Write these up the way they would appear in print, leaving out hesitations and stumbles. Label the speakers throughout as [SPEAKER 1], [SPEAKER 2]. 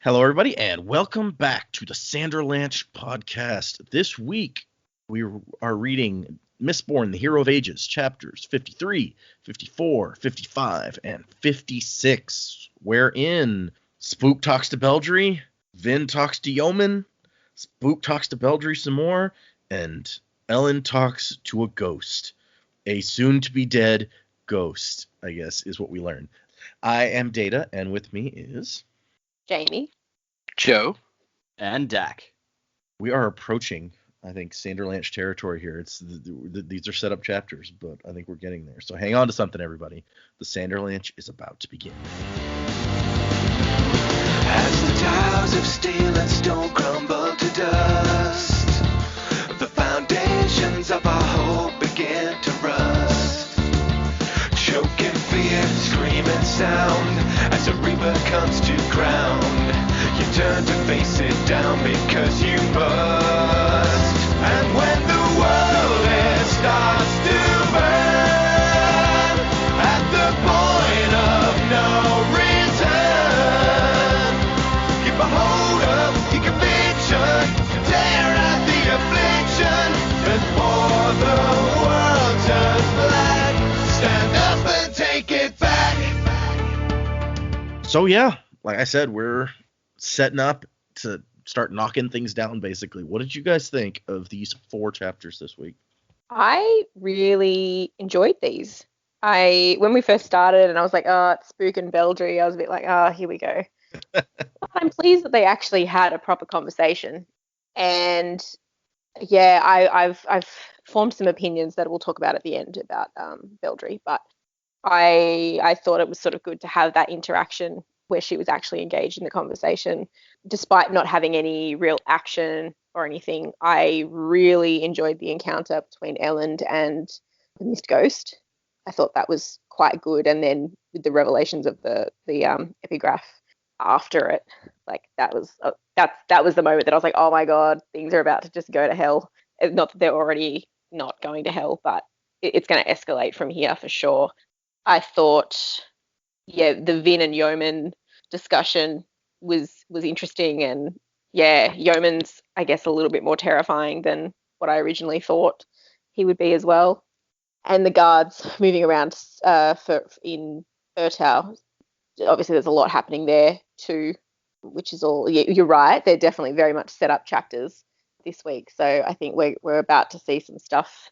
[SPEAKER 1] Hello, everybody, and welcome back to the Sanderlanche podcast. This week, we are reading Mistborn, the Hero of Ages, chapters 53, 54, 55, and 56, wherein Spook talks to Beldry, Vin talks to Yeoman, Spook talks to Beldry some more, and Ellen talks to a ghost. A soon-to-be-dead ghost, I guess, is what we learn. I am Data, and with me is...
[SPEAKER 2] Jamie,
[SPEAKER 3] Joe,
[SPEAKER 4] and Dak.
[SPEAKER 1] We are approaching, I think, Sanderlanche territory here. These are set up chapters, but I think we're getting there. So hang on to something, everybody. The Sanderlanche is about to begin.
[SPEAKER 5] As the towers of steel and stone crumble to dust, the foundations of our hope begin to rust. Choking fear, screaming sound, as a reaper comes to ground. You turn to face it down because you must. And when the world starts to burn, at the point of no return, keep a hold of your conviction, tear out the affliction, before the world turns black. Stand up and take it back.
[SPEAKER 1] So yeah, like I said, we're setting up to start knocking things down, basically. What did you guys think of these 4 chapters this week?
[SPEAKER 2] I really enjoyed these. When we first started and I was like, oh, it's Spook and Beldry, I was a bit like, oh, here we go. But I'm pleased that they actually had a proper conversation. And yeah, I've formed some opinions that we'll talk about at the end about Beldry, but I thought it was sort of good to have that interaction where she was actually engaged in the conversation, despite not having any real action or anything. I really enjoyed the encounter between Ellen and the Mist Ghost. I thought that was quite good, and then with the revelations of the epigraph after it, like that was the moment that I was like, oh my god, things are about to just go to hell. Not that they're already not going to hell, but it's going to escalate from here for sure. I thought, yeah, the Vin and Yeoman discussion was interesting, and yeah, Yeoman's, I guess, a little bit more terrifying than what I originally thought he would be as well. And the guards moving around in Urtau, obviously there's a lot happening there too, which is all, yeah, you're right, they're definitely very much set up chapters this week, so I think we're about to see some stuff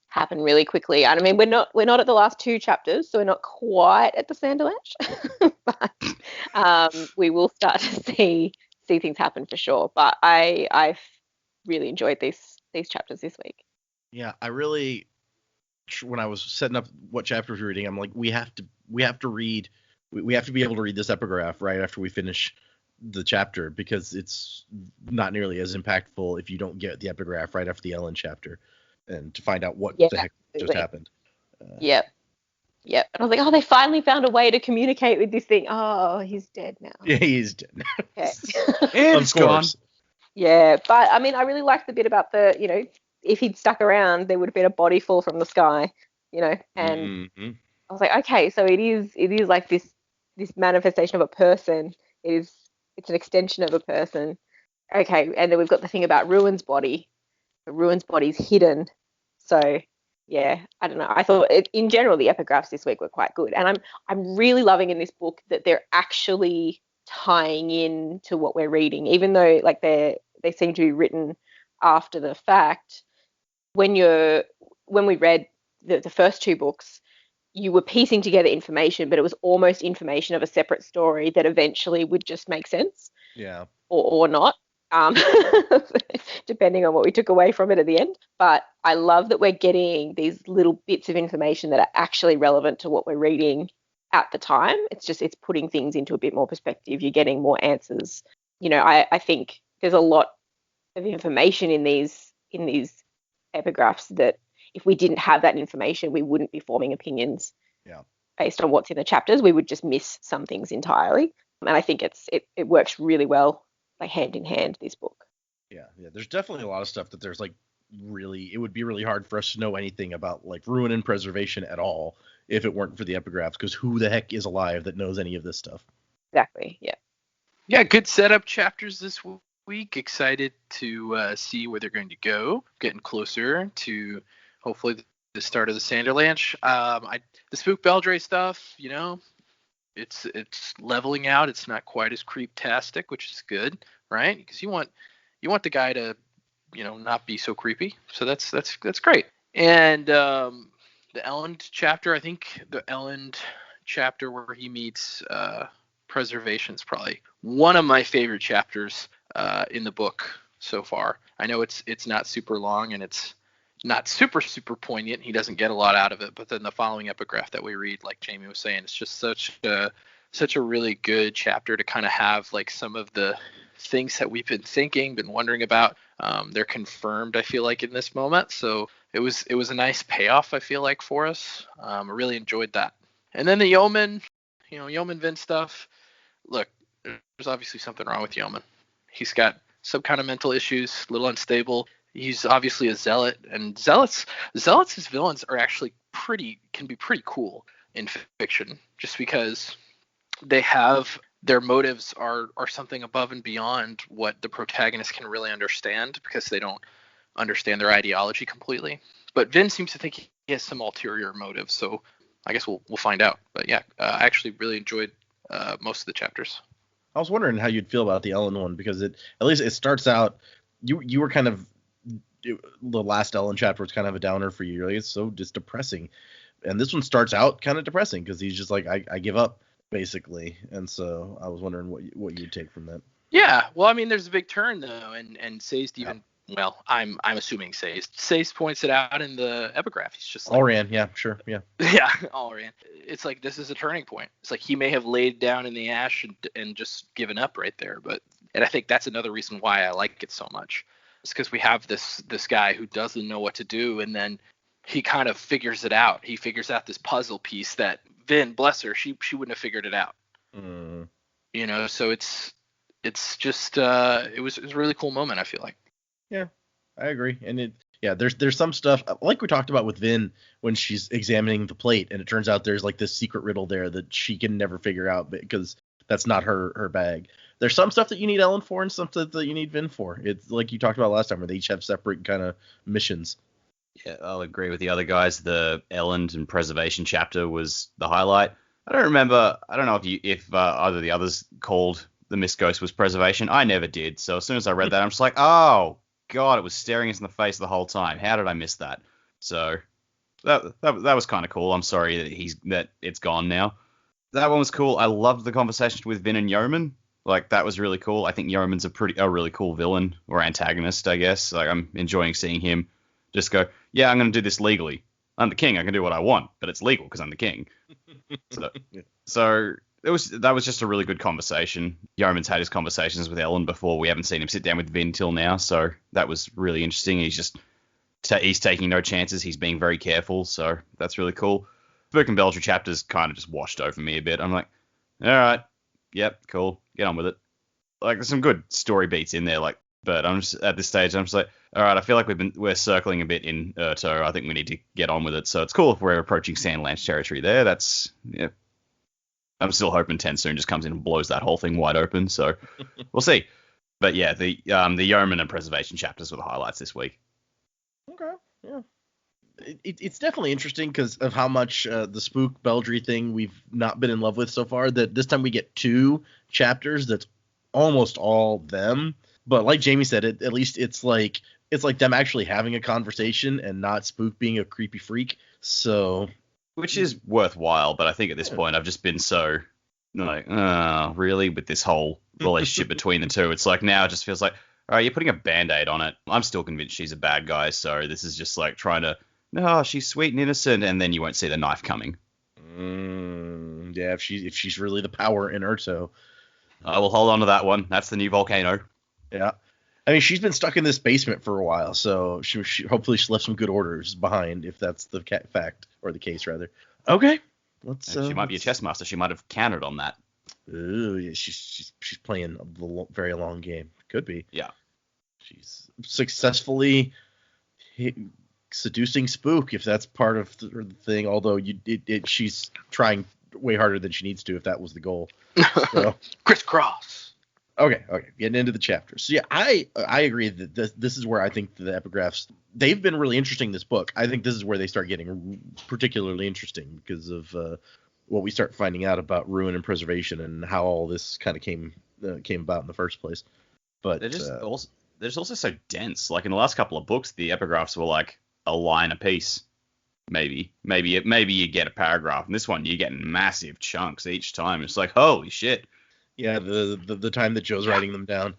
[SPEAKER 2] happen really quickly. And I mean, we're not at the last 2 chapters, so we're not quite at the Sanderlanche, but we will start to see things happen for sure. But I've really enjoyed these chapters this week.
[SPEAKER 1] Yeah, I really, when I was setting up what chapters we're reading, I'm like, we have to be able to read this epigraph right after we finish the chapter, because it's not nearly as impactful if you don't get the epigraph right after the Ellen chapter, and to find out what the heck just happened.
[SPEAKER 2] Yep. And I was like, oh, they finally found a way to communicate with this thing. Oh, he's dead now.
[SPEAKER 1] Yeah, he's dead now.
[SPEAKER 2] Okay.
[SPEAKER 4] And it's gone.
[SPEAKER 2] Yeah, but I mean, I really liked the bit about the, if he'd stuck around, there would have been a body fall from the sky, and I was like, okay, so it is like this manifestation of a person. It's an extension of a person. Okay, and then we've got the thing about Ruin's body. Ruin's body's hidden. So yeah, I don't know. I thought in general the epigraphs this week were quite good, and I'm really loving in this book that they're actually tying in to what we're reading, even though like they seem to be written after the fact. When we read the first 2 books, you were piecing together information, but it was almost information of a separate story that eventually would just make sense.
[SPEAKER 1] Yeah.
[SPEAKER 2] Or not. Depending on what we took away from it at the end. But I love that we're getting these little bits of information that are actually relevant to what we're reading at the time. It's putting things into a bit more perspective. You're getting more answers. I think there's a lot of information in these epigraphs that if we didn't have that information, we wouldn't be forming opinions.
[SPEAKER 1] Yeah.
[SPEAKER 2] Based on what's in the chapters. We would just miss some things entirely. And I think it works really well, like hand in hand, this book.
[SPEAKER 1] Yeah, there's definitely a lot of stuff that there's like it would be really hard for us to know anything about like ruin and preservation at all if it weren't for the epigraphs, because who the heck is alive that knows any of this stuff?
[SPEAKER 2] Exactly, yeah.
[SPEAKER 3] Yeah, good setup chapters this week. Excited to see where they're going to go. Getting closer to hopefully the start of the Sanderlanche. The Spook Beldray stuff, it's leveling out. It's not quite as creep-tastic, which is good, right? Because you want the guy to, not be so creepy. So that's great. And the Elend chapter, I think the Elend chapter where he meets Preservation is probably one of my favorite chapters in the book so far. I know it's not super long and it's not super poignant. He doesn't get a lot out of it, but then the following epigraph that we read, like Jamie was saying, it's just such a really good chapter to kind of have like some of the things that we've been wondering about. They're confirmed, I feel like, in this moment. So it was a nice payoff, I feel like, for us. I really enjoyed that. And then the Yeoman Vin stuff. Look, there's obviously something wrong with Yeoman. He's got some kind of mental issues, a little unstable. He's obviously a zealot, and zealots as villains are actually can be pretty cool in fiction, just because they have their motives are something above and beyond what the protagonist can really understand, because they don't understand their ideology completely. But Vin seems to think he has some ulterior motive, so I guess we'll find out. But yeah, I actually really enjoyed most of the chapters.
[SPEAKER 1] I was wondering how you'd feel about the Ellen one, because at least it starts out, you were kind of, the last Ellen chapter was kind of a downer for you. You're like, it's so just depressing. And this one starts out kind of depressing because he's just like, I give up, basically. And so I was wondering what you'd take from that.
[SPEAKER 3] Yeah, well, I mean, there's a big turn though, and Sazed even, well, I'm assuming Sazed points it out in the epigraph. He's just like,
[SPEAKER 1] Allran, yeah, sure, yeah.
[SPEAKER 3] Yeah, Allran. It's like, this is a turning point. It's like he may have laid down in the ash and just given up right there. And I think that's another reason why I like it so much. It's because we have this guy who doesn't know what to do, and then he kind of figures it out. He figures out this puzzle piece that Vin, bless her, she wouldn't have figured it out. So it's just it was a really cool moment, I feel like.
[SPEAKER 1] Yeah, I agree. And there's some stuff like we talked about with Vin when she's examining the plate, and it turns out there's like this secret riddle there that she can never figure out because that's not her bag. There's some stuff that you need Ellen for and some stuff that you need Vin for. It's like you talked about last time, where they each have separate kind of missions.
[SPEAKER 4] Yeah, I'll agree with the other guys. The Elend and Preservation chapter was the highlight. I don't know if either of the others called the Mist Ghost was Preservation. I never did. So as soon as I read that, I'm just like, oh God, it was staring us in the face the whole time. How did I miss that? So that was kind of cool. I'm sorry that it's gone now. That one was cool. I loved the conversation with Vin and Yeoman. Like, that was really cool. I think Yeoman's a really cool villain or antagonist, I guess. Like, I'm enjoying seeing him just go, yeah, I'm going to do this legally. I'm the king. I can do what I want, but it's legal because I'm the king. So that was just a really good conversation. Yeoman's had his conversations with Ellen before. We haven't seen him sit down with Vin till now, so that was really interesting. He's taking no chances. He's being very careful, so that's really cool. Spook and Beldray chapters kind of just washed over me a bit. I'm like, all right, yep, cool, get on with it. Like, there's some good story beats in there, but I'm just at this stage, I'm just like, all right, I feel like we're circling a bit in Urto. I think we need to get on with it. So it's cool if we're approaching Sandlanche territory there. I'm still hoping Tensoon just comes in and blows that whole thing wide open. So we'll see. But yeah, the Yeoman and Preservation chapters were the highlights this week.
[SPEAKER 1] Okay, yeah. It's definitely interesting because of how much the Spook Beldray thing we've not been in love with so far, that this time we get 2 chapters that's almost all them. But like Jamie said, at least it's like them actually having a conversation and not Spook being a creepy freak. So,
[SPEAKER 4] which is worthwhile, but I think at this point I've just been so like, really, with this whole relationship between the two. It's like, now it just feels like, all right, you're putting a Band-Aid on it. I'm still convinced she's a bad guy, so this is just like trying to, no, she's sweet and innocent, and then you won't see the knife coming.
[SPEAKER 1] Yeah, if she's really the power in Urto.
[SPEAKER 4] I will hold on to that one. That's the new volcano.
[SPEAKER 1] Yeah. I mean, she's been stuck in this basement for a while, so she hopefully she left some good orders behind, if that's the fact, or the case, rather. Okay.
[SPEAKER 4] She might be a chess master. She might have counted on that.
[SPEAKER 1] Ooh, yeah, she's playing a very long game. Could be.
[SPEAKER 4] Yeah.
[SPEAKER 1] She's successfully seducing Spook, if that's part of the thing, although she's trying way harder than she needs to, if that was the goal. So.
[SPEAKER 3] Crisscross.
[SPEAKER 1] Okay, getting into the chapters. So yeah, I agree that this is where I think the epigraphs, they've been really interesting in this book. I think this is where they start getting particularly interesting because of what we start finding out about ruin and preservation and how all this kind of came about in the first place. But
[SPEAKER 4] they're just also so dense. Like in the last couple of books, the epigraphs were like a line a piece. Maybe you get a paragraph. In this one, you're getting massive chunks each time. It's like, holy shit.
[SPEAKER 1] Yeah, the time that Joe's writing them down.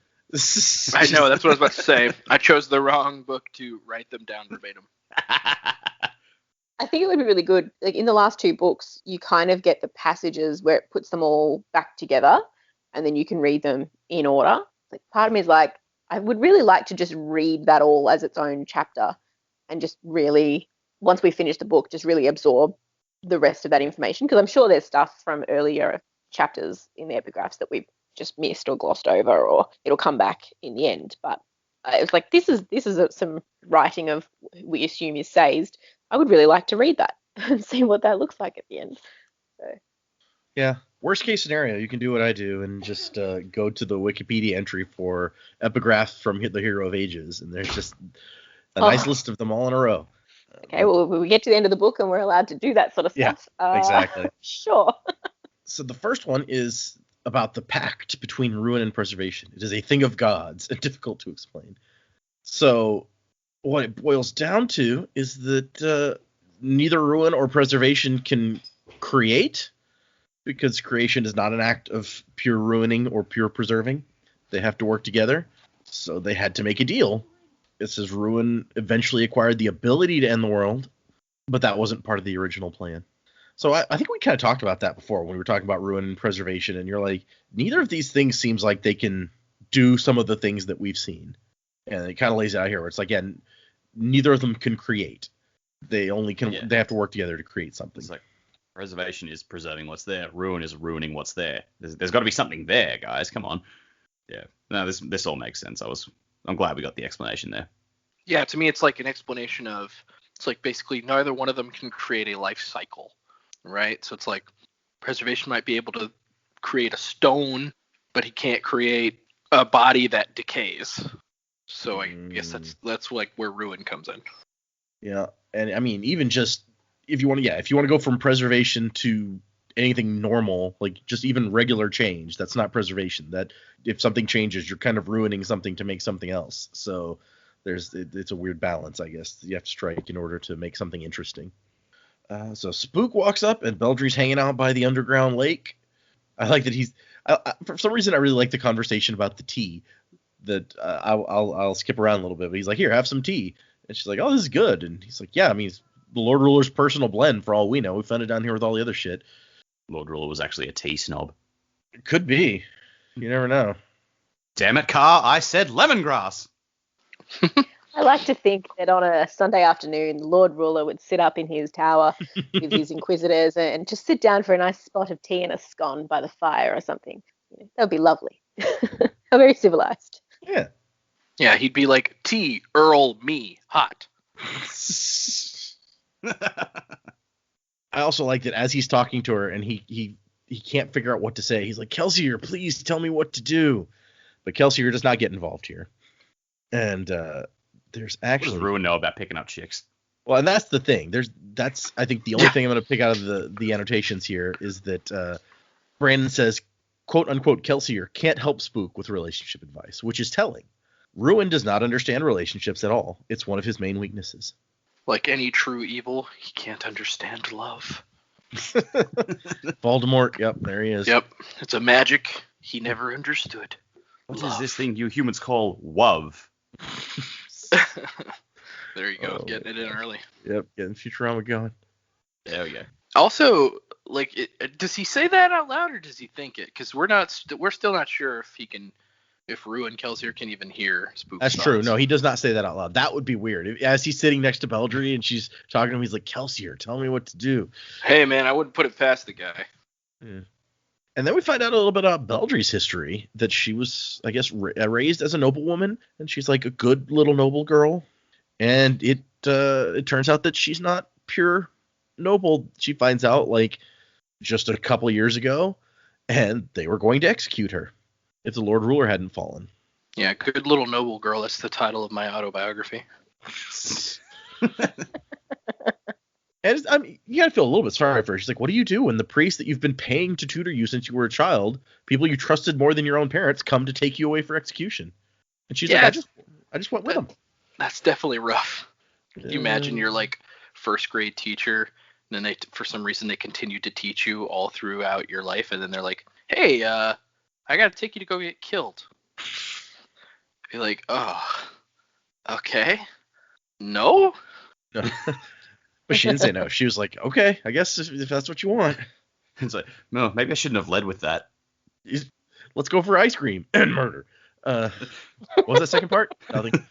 [SPEAKER 3] I know, that's what I was about to say. I chose the wrong book to write them down verbatim.
[SPEAKER 2] I think it would be really good. Like in the last two books, you kind of get the passages where it puts them all back together, and then you can read them in order. Like part of me is like, I would really like to just read that all as its own chapter, and just really, once we finish the book, just really absorb the rest of that information. Because I'm sure there's stuff from earlier chapters in the epigraphs that we've just missed or glossed over, or it'll come back in the end. But it was like, this is some writing of we assume is Sazed. I would really like to read that and see what that looks like at the end. So.
[SPEAKER 1] Yeah. Worst case scenario, you can do what I do and just go to the Wikipedia entry for epigraph from the Hero of Ages, and there's just a nice list of them all in a row.
[SPEAKER 2] Okay, well, we get to the end of the book and we're allowed to do that sort of stuff.
[SPEAKER 1] Yeah, exactly.
[SPEAKER 2] Sure.
[SPEAKER 1] So the first one is about the pact between ruin and preservation. It is a thing of gods and difficult to explain. So what it boils down to is that neither ruin or preservation can create, because creation is not an act of pure ruining or pure preserving. They have to work together. So they had to make a deal. It says ruin eventually acquired the ability to end the world, but that wasn't part of the original plan. So I think we kind of talked about that before when we were talking about ruin and preservation, and you're like, neither of these things seems like they can do some of the things that we've seen. And it kind of lays it out here where it's like, again, neither of them can create. They only can. Yeah. They have to work together to create something.
[SPEAKER 4] It's like preservation is preserving what's there. Ruin is ruining what's there. There's got to be something there, guys. Come on. Yeah. No, this all makes sense. I'm glad we got the explanation there.
[SPEAKER 3] Yeah, to me, it's like an explanation of, it's like basically neither one of them can create a life cycle, right? So it's like preservation might be able to create a stone, but he can't create a body that decays. So I guess that's like where ruin comes in.
[SPEAKER 1] Yeah, and I mean, even just if you want to go from preservation to anything normal, like just even regular change, that's not preservation. That if something changes, you're kind of ruining something to make something else. So it's a weird balance, I guess, you have to strike in order to make something interesting. So Spook walks up and Beldry's hanging out by the underground lake. I like that he's for some reason I really like the conversation about the tea. That I'll skip around a little bit, but he's like, here, have some tea, and she's like, oh, this is good, and he's like, yeah, I mean, it's the Lord Ruler's personal blend for all we know. We found it down here with all the other shit.
[SPEAKER 4] Lord Ruler was actually a tea snob.
[SPEAKER 1] It could be. You never know.
[SPEAKER 4] Damn it, Carr, I said lemongrass.
[SPEAKER 2] I like to think that on a Sunday afternoon, Lord Ruler would sit up in his tower with his inquisitors and just sit down for a nice spot of tea and a scone by the fire or something. That would be lovely. Very civilized.
[SPEAKER 1] Yeah.
[SPEAKER 3] Yeah, he'd be like, tea, Earl, me, hot.
[SPEAKER 1] I also like that as he's talking to her and he can't figure out what to say. He's like, Kelsier, please tell me what to do. But Kelsier does not get involved here. And there's actually...
[SPEAKER 4] What does Ruin know about picking up chicks?
[SPEAKER 1] Well, and that's the thing. That's I think the only thing I'm going to pick out of the annotations here is that Brandon says, quote unquote, Kelsier can't help Spook with relationship advice, which is telling. Ruin does not understand relationships at all. It's one of his main weaknesses.
[SPEAKER 3] Like any true evil, he can't understand love.
[SPEAKER 1] Voldemort, yep, there he is.
[SPEAKER 3] Yep, it's a magic he never understood.
[SPEAKER 4] What is this thing you humans call love?
[SPEAKER 3] There you go, getting it in early.
[SPEAKER 1] Yep, getting Futurama going.
[SPEAKER 4] There we go.
[SPEAKER 3] Also, like, does he say that out loud or does he think it? Because we're still not sure if Ruin Kelsier can even hear Spook's
[SPEAKER 1] That's
[SPEAKER 3] thoughts.
[SPEAKER 1] true. No, he does not say that out loud. That would be weird. As he's sitting next to Beldry and she's talking to him, he's like, Kelsier, tell me what to do.
[SPEAKER 3] Hey, man, I wouldn't put it past the guy.
[SPEAKER 1] Yeah. And then we find out a little bit about Beldry's history, that she was, I guess, raised as a noblewoman, and she's like a good little noble girl. And it turns out that she's not pure noble. She finds out, like, just a couple years ago, and they were going to execute her. if the Lord Ruler hadn't fallen.
[SPEAKER 3] Yeah, good little noble girl. That's the title of my autobiography.
[SPEAKER 1] And I mean, you gotta feel a little bit sorry for her. She's like, what do you do when the priest that you've been paying to tutor you since you were a child, people you trusted more than your own parents, come to take you away for execution? And she's like, I just went with them.
[SPEAKER 3] That's definitely rough. You imagine you're like first grade teacher, and then for some reason they continue to teach you all throughout your life, and then they're like, hey, I gotta take you to go get killed. Be like, oh, okay, no.
[SPEAKER 1] No. But she didn't say no. She was like, okay, I guess if that's what you want.
[SPEAKER 4] It's like, no, maybe I shouldn't have led with that.
[SPEAKER 1] Let's go for ice cream and murder. What was that second part? Nothing.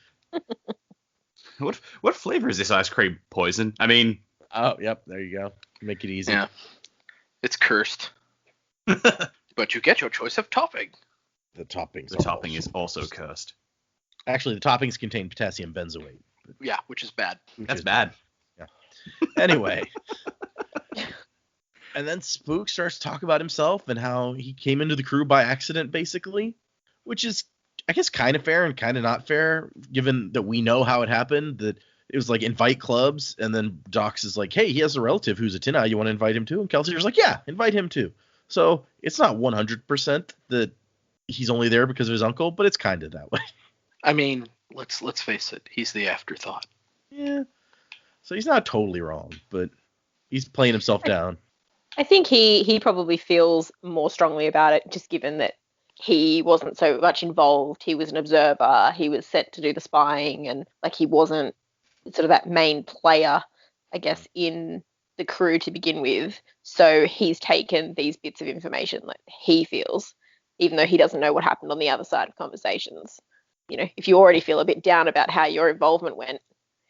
[SPEAKER 4] What flavor is this ice cream? Poison? I mean...
[SPEAKER 1] Oh, yep, there you go. Make it easy.
[SPEAKER 3] Yeah. It's cursed. But you get your choice of topping.
[SPEAKER 1] The toppings.
[SPEAKER 4] The topping is also cursed.
[SPEAKER 1] Actually, the toppings contain potassium benzoate.
[SPEAKER 3] Yeah, which is bad.
[SPEAKER 4] That's bad.
[SPEAKER 1] Yeah. Anyway. And then Spook starts to talk about himself and how he came into the crew by accident, basically. Which is, I guess, kind of fair and kind of not fair, given that we know how it happened. That it was like invite clubs, and then Dox is like, hey, he has a relative who's a tin eye. You want to invite him too? And Kelsier's like, yeah, invite him too. So it's not 100% that he's only there because of his uncle, but it's kind of that way.
[SPEAKER 3] I mean, let's face it. He's the afterthought.
[SPEAKER 1] Yeah. So he's not totally wrong, but he's playing himself down.
[SPEAKER 2] I think he probably feels more strongly about it, just given that he wasn't so much involved. He was an observer. He was sent to do the spying, and like he wasn't sort of that main player, I guess, in the crew to begin with. So he's taken these bits of information that he feels, even though he doesn't know what happened on the other side of conversations. You know, if you already feel a bit down about how your involvement went,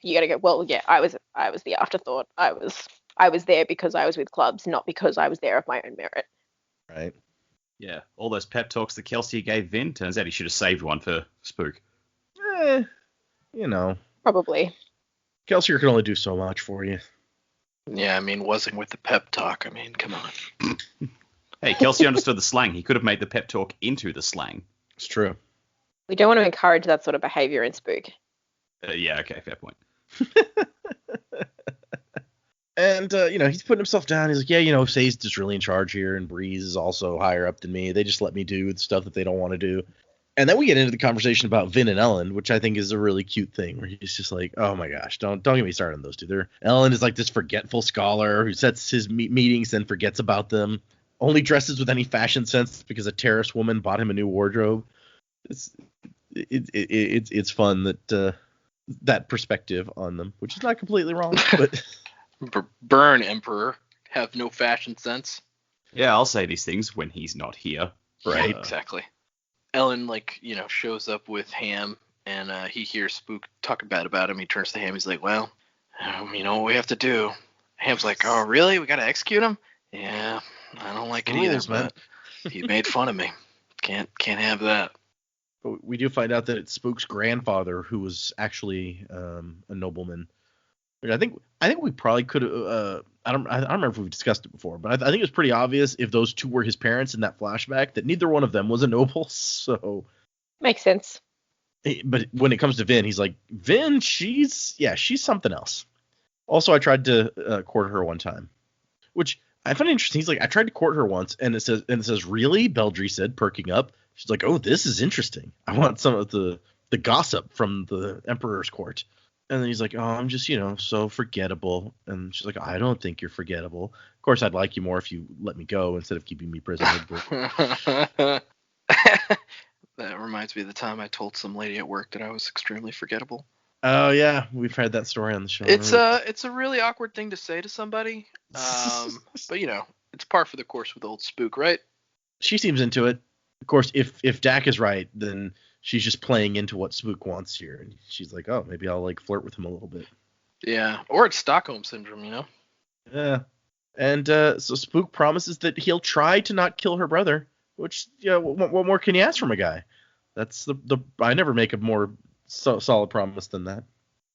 [SPEAKER 2] you got to go, well, yeah, I was the afterthought. I was there because I was with clubs, not because I was there of my own merit.
[SPEAKER 1] Right.
[SPEAKER 4] Yeah, all those pep talks that Kelsier gave Vin, turns out he should have saved one for Spook.
[SPEAKER 1] You know.
[SPEAKER 2] Probably.
[SPEAKER 1] Kelsier can only do so much for you.
[SPEAKER 3] Yeah, I mean, wasn't with the pep talk. I mean, come on.
[SPEAKER 4] Hey, Kelsier understood the slang. He could have made the pep talk into the slang.
[SPEAKER 1] It's true.
[SPEAKER 2] We don't want to encourage that sort of behavior in Spook.
[SPEAKER 4] Yeah, okay, fair point.
[SPEAKER 1] And, he's putting himself down. He's like, yeah, Say's just really in charge here, and Breeze is also higher up than me. They just let me do the stuff that they don't want to do. And then we get into the conversation about Vin and Ellen, which I think is a really cute thing, where he's just like, oh my gosh, don't get me started on those two. Ellen is like this forgetful scholar who sets his meetings and forgets about them, only dresses with any fashion sense because a terrorist woman bought him a new wardrobe. It's fun that perspective on them, which is not completely wrong, but...
[SPEAKER 3] Burn, Emperor. Have no fashion sense.
[SPEAKER 4] Yeah, I'll say these things when he's not here.
[SPEAKER 1] Right.
[SPEAKER 3] Exactly. Ellen, shows up with Ham, and he hears Spook talking bad about him. He turns to Ham. He's like, well, you know what we have to do. Ham's like, oh, really? We got to execute him? Yeah, I don't like it either, but he made fun of me. Can't have that.
[SPEAKER 1] But we do find out that it's Spook's grandfather who was actually a nobleman. I think we probably could have. I don't remember if we've discussed it before, but I think it's pretty obvious if those two were his parents in that flashback that neither one of them was a noble. So
[SPEAKER 2] makes sense.
[SPEAKER 1] But when it comes to Vin, he's like, Vin, she's something else. Also, I tried to court her one time, which I found interesting. He's like, I tried to court her once, and it says, really? Beldry said, perking up. She's like, oh, this is interesting. I want some of the gossip from the Emperor's court. And then he's like, oh, I'm just, so forgettable. And she's like, I don't think you're forgettable. Of course, I'd like you more if you let me go instead of keeping me prisoner.
[SPEAKER 3] That reminds me of the time I told some lady at work that I was extremely forgettable.
[SPEAKER 1] Oh, yeah. We've heard that story on the show.
[SPEAKER 3] It's a really awkward thing to say to somebody. But, it's par for the course with old Spook, right?
[SPEAKER 1] She seems into it. Of course, if Dak is right, then she's just playing into what Spook wants here. And she's like, oh, maybe I'll flirt with him a little bit.
[SPEAKER 3] Yeah. Or it's Stockholm Syndrome,
[SPEAKER 1] Yeah. And so Spook promises that he'll try to not kill her brother, which, what more can you ask from a guy? That's I never make a more solid promise than that.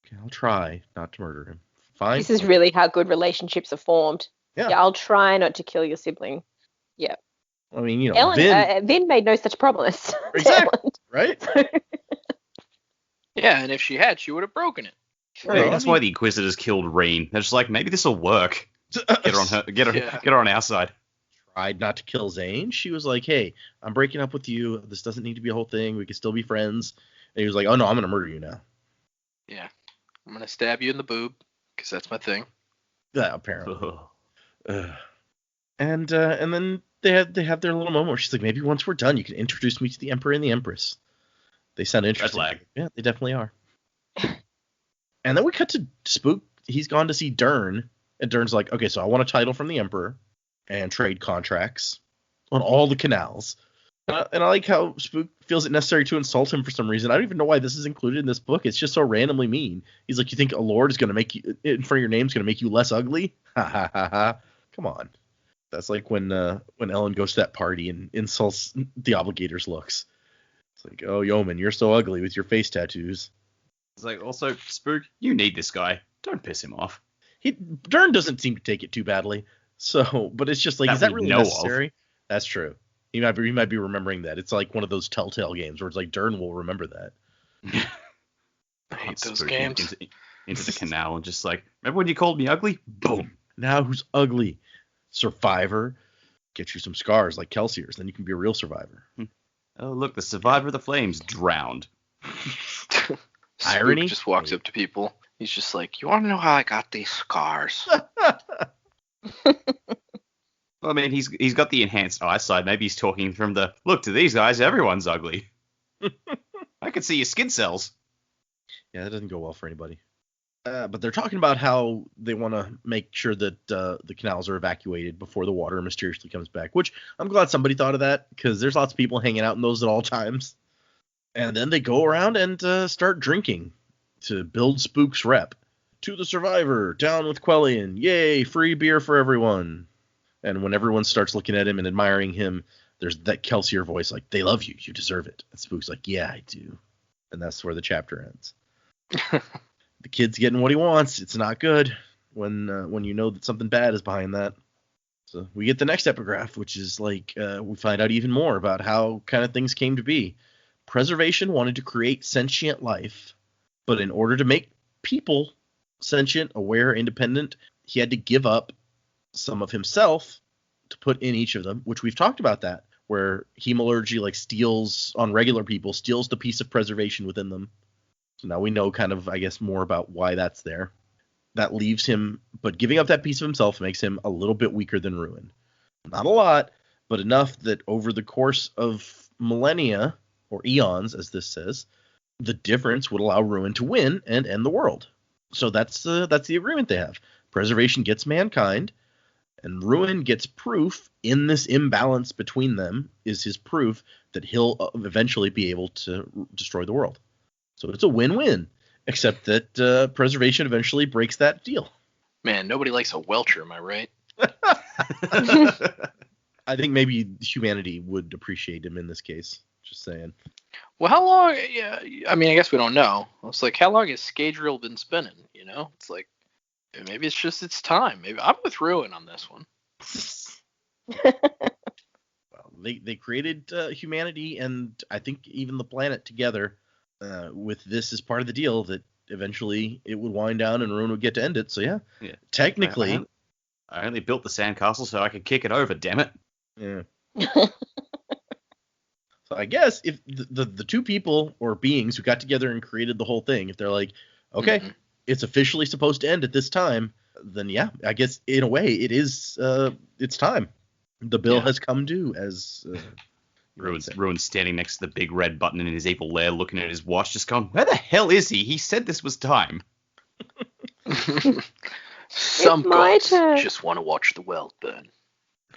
[SPEAKER 1] Okay, I'll try not to murder him. Fine.
[SPEAKER 2] This is really how good relationships are formed.
[SPEAKER 1] Yeah.
[SPEAKER 2] I'll try not to kill your sibling. Yeah.
[SPEAKER 1] I mean,
[SPEAKER 2] Vin made no such promise. to
[SPEAKER 1] Exactly.
[SPEAKER 2] Ellen.
[SPEAKER 1] Right?
[SPEAKER 3] Yeah, and if she had, she would have broken it.
[SPEAKER 4] Maybe that's why the Inquisitors killed Reen. They're just like, maybe this will work. Get her on our side.
[SPEAKER 1] Tried not to kill Zane. She was like, hey, I'm breaking up with you. This doesn't need to be a whole thing. We can still be friends. And he was like, oh, no, I'm going to murder you now.
[SPEAKER 3] Yeah. I'm going to stab you in the boob, because that's my thing.
[SPEAKER 1] Yeah, apparently. And then they have their little moment where she's like, maybe once we're done, you can introduce me to the Emperor and the Empress. They sound interesting.
[SPEAKER 4] Red flag.
[SPEAKER 1] Yeah, they definitely are. And then we cut to Spook. He's gone to see Dern. And Dern's like, okay, so I want a title from the Emperor and trade contracts on all the canals. And I like how Spook feels it necessary to insult him for some reason. I don't even know why this is included in this book. It's just so randomly mean. He's like, you think a lord is going to make you, in front of your name, is going to make you less ugly? Ha ha ha ha. Come on. That's like when Ellen goes to that party and insults the Obligator's looks. It's like, oh, Yeoman, you're so ugly with your face tattoos.
[SPEAKER 4] It's like, also, Spook, you need this guy. Don't piss him off.
[SPEAKER 1] Dern doesn't seem to take it too badly. So, but it's just like, is that really necessary? That's true. He might be remembering that. It's like one of those Telltale games where it's like Dern will remember that.
[SPEAKER 3] I hate those games.
[SPEAKER 4] Into the canal and just like, remember when you called me ugly? Boom.
[SPEAKER 1] Now who's ugly? Survivor. Get you some scars like Kelsier's, then you can be a real survivor.
[SPEAKER 4] Oh, look, the survivor of the flames drowned.
[SPEAKER 1] Irony?
[SPEAKER 3] Spook just walks up to people. He's just like, you want to know how I got these scars?
[SPEAKER 4] Well, I mean, he's got the enhanced eyesight. Maybe he's talking from the, look, to these guys, everyone's ugly. I can see your skin cells.
[SPEAKER 1] Yeah, that doesn't go well for anybody. But they're talking about how they want to make sure that the canals are evacuated before the water mysteriously comes back, which I'm glad somebody thought of that, because there's lots of people hanging out in those at all times. And then they go around and start drinking to build Spook's rep. To the survivor, down with Quellion, yay, free beer for everyone. And when everyone starts looking at him and admiring him, there's that Kelsier voice like, they love you, you deserve it. And Spook's like, yeah, I do. And that's where the chapter ends. The kid's getting what he wants. It's not good when you know that something bad is behind that. So we get the next epigraph, which is like we find out even more about how kind of things came to be. Preservation wanted to create sentient life, but in order to make people sentient, aware, independent, he had to give up some of himself to put in each of them, which we've talked about that, where hemalurgy like steals on regular people, steals the piece of preservation within them. So now we know kind of, I guess, more about why that's there. That leaves him, but giving up that piece of himself makes him a little bit weaker than Ruin. Not a lot, but enough that over the course of millennia, or eons, as this says, the difference would allow Ruin to win and end the world. So that's the agreement they have. Preservation gets mankind, and Ruin gets proof in this imbalance between them is his proof that he'll eventually be able to destroy the world. So it's a win-win, except that Preservation eventually breaks that deal.
[SPEAKER 3] Man, nobody likes a Welcher, am I right?
[SPEAKER 1] I think maybe humanity would appreciate him in this case. Just saying.
[SPEAKER 3] Well, how long? Yeah, I mean, I guess we don't know. It's like, how long has Scadrial been spinning? You know, it's like maybe it's time. Maybe I'm with Ruin on this one.
[SPEAKER 1] Well, they created humanity and I think even the planet together. With this as part of the deal that eventually it would wind down and Ruin would get to end it. So yeah. Technically,
[SPEAKER 4] I only built the sandcastle so I could kick it over. Damn it.
[SPEAKER 1] Yeah. So I guess if the two people or beings who got together and created the whole thing, if they're like, okay, it's officially supposed to end at this time, then yeah, I guess in a way it is. It's time. The bill has come due as.
[SPEAKER 4] Ruin's standing next to the big red button in his evil lair, looking at his watch, just going, where the hell is he? He said this was time.
[SPEAKER 3] Some gods just want to watch the world burn.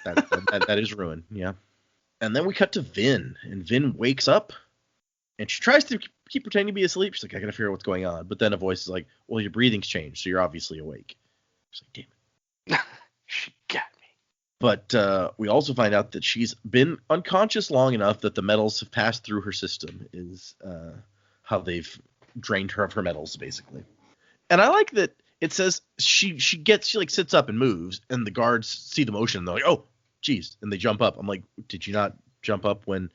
[SPEAKER 1] That is Ruin, yeah. And then we cut to Vin, and Vin wakes up, and she tries to keep pretending to be asleep. She's like, I gotta figure out what's going on. But then a voice is like, well, your breathing's changed, so you're obviously awake. She's like, damn it.
[SPEAKER 3] She got me.
[SPEAKER 1] But we also find out that she's been unconscious long enough that the metals have passed through her system, is how they've drained her of her metals, basically. And I like that it says she like sits up and moves, and the guards see the motion, and they're like, oh, geez, and they jump up. I'm like, did you not jump up when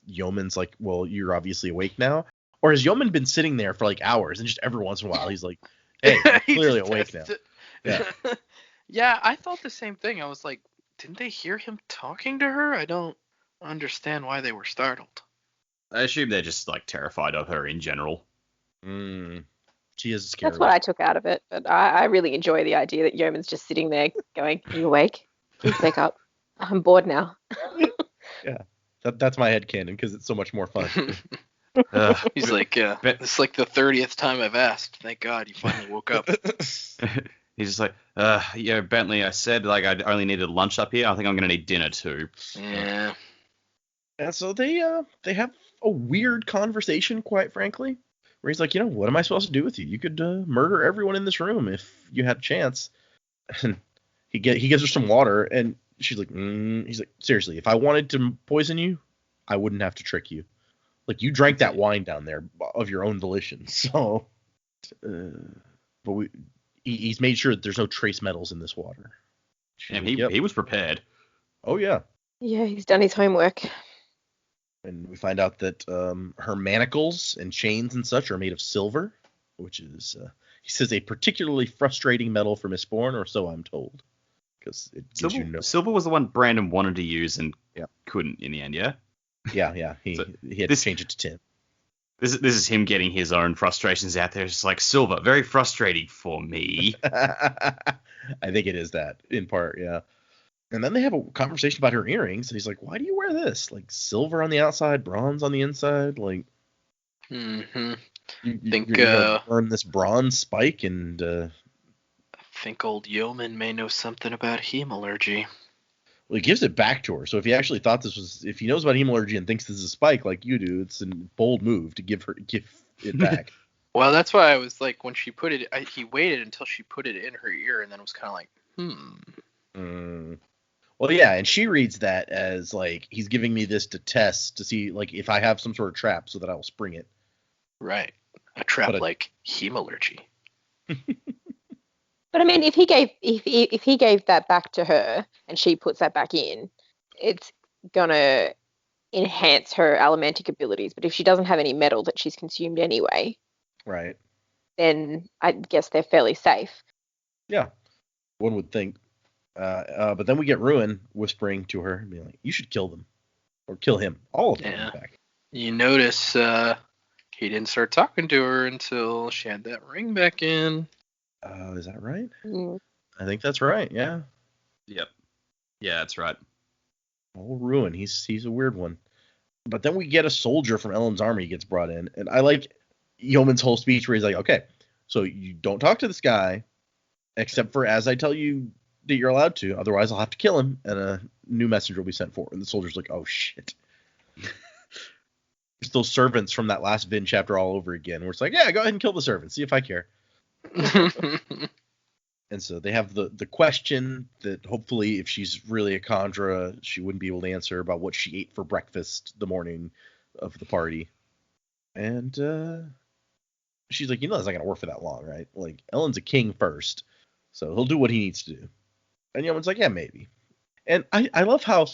[SPEAKER 1] Yeoman's like, well, you're obviously awake now? Or has Yeoman been sitting there for like hours and just every once in a while he's like, hey, I'm
[SPEAKER 3] He
[SPEAKER 1] clearly
[SPEAKER 3] just
[SPEAKER 1] awake now.
[SPEAKER 3] tests it.
[SPEAKER 1] Yeah.
[SPEAKER 3] Yeah, I thought the same thing. I was like, didn't they hear him talking to her? I don't understand why they were startled.
[SPEAKER 4] I assume they're just like terrified of her in general.
[SPEAKER 1] She is scary.
[SPEAKER 2] That's what I took out of it. But I really enjoy the idea that Yeoman's just sitting there going, are you awake? Please wake up. I'm bored now.
[SPEAKER 1] Yeah. That's my headcanon because it's so much more fun.
[SPEAKER 3] He's like, this is like the 30th time I've asked. Thank God you finally woke up.
[SPEAKER 4] He's just like, yeah, Bentley, I said like I only needed lunch up here. I think I'm gonna need dinner too.
[SPEAKER 3] Yeah.
[SPEAKER 1] And so they have a weird conversation, quite frankly, where he's like, what am I supposed to do with you? You could murder everyone in this room if you had a chance. And he gives her some water, and she's like, he's like, seriously, if I wanted to poison you, I wouldn't have to trick you. Like, you drank that wine down there of your own volition. So, but he's made sure that there's no trace metals in this water.
[SPEAKER 4] And he was prepared.
[SPEAKER 1] Oh yeah.
[SPEAKER 2] Yeah, he's done his homework.
[SPEAKER 1] And we find out that her manacles and chains and such are made of silver, which is, he says, a particularly frustrating metal for Mistborn, or so I'm told. Because it gives
[SPEAKER 4] Silver was the one Brandon wanted to use and couldn't in the end, yeah?
[SPEAKER 1] Yeah. He had to change it to tin.
[SPEAKER 4] This is him getting his own frustrations out there. It's just like, silver, very frustrating for me.
[SPEAKER 1] I think it is that, in part, yeah. And then they have a conversation about her earrings, and he's like, why do you wear this? Like, silver on the outside, bronze on the inside? Like,
[SPEAKER 3] Mm-hmm.
[SPEAKER 1] you're gonna burn this bronze spike, and...
[SPEAKER 3] I think old Yeoman may know something about hemalurgy.
[SPEAKER 1] Well, he gives it back to her. So if he actually thought if he knows about hemalurgy and thinks this is a spike like you do, it's a bold move to give it back.
[SPEAKER 3] Well, that's why I was like, when she put it, he waited until she put it in her ear, and then it was kind of like,
[SPEAKER 1] Well, yeah, and she reads that as like, he's giving me this to test to see like if I have some sort of trap so that I will spring it.
[SPEAKER 3] Right, a trap like hemalurgy.
[SPEAKER 2] But I mean, if he gave that back to her and she puts that back in, it's gonna enhance her allomantic abilities. But if she doesn't have any metal that she's consumed anyway,
[SPEAKER 1] right,
[SPEAKER 2] then I guess they're fairly safe.
[SPEAKER 1] Yeah, one would think. But then we get Ruin whispering to her, being like, "You should kill them, or kill him, all of them."
[SPEAKER 3] Yeah.
[SPEAKER 1] In fact.
[SPEAKER 3] You notice he didn't start talking to her until she had that ring back in.
[SPEAKER 1] Is that right?
[SPEAKER 2] Mm.
[SPEAKER 1] I think that's right. Yeah.
[SPEAKER 4] Yep. Yeah, that's right.
[SPEAKER 1] Old Ruin. He's a weird one. But then we get a soldier from Ellen's army gets brought in, and I like Yeoman's whole speech where he's like, "Okay, so you don't talk to this guy, except for as I tell you that you're allowed to. Otherwise, I'll have to kill him, and a new messenger will be sent for." And the soldier's like, "Oh shit." It's those servants from that last Vin chapter all over again, where it's like, "Yeah, go ahead and kill the servants. See if I care." And so they have the question that hopefully if she's really a Khandra, she wouldn't be able to answer about what she ate for breakfast the morning of the party. And she's like, that's not going to work for that long, right? Like, Ellen's a king first, so he'll do what he needs to do. And Yeoman's like, yeah, maybe. And I love how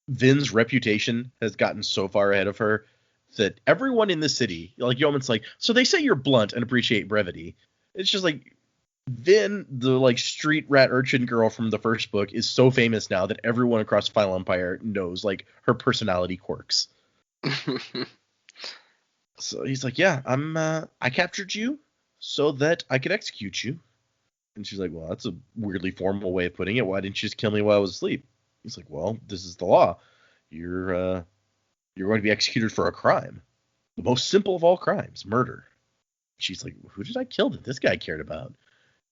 [SPEAKER 1] Vin's reputation has gotten so far ahead of her that everyone in the city, like Yeoman's like, so they say you're blunt and appreciate brevity. It's just like, Vin, the like street rat urchin girl from the first book, is so famous now that everyone across Final Empire knows like her personality quirks. So he's like, yeah, I captured you so that I could execute you. And she's like, well, that's a weirdly formal way of putting it. Why didn't you just kill me while I was asleep? He's like, well, this is the law. You're going to be executed for a crime. The most simple of all crimes, murder. She's like, who did I kill that this guy cared about?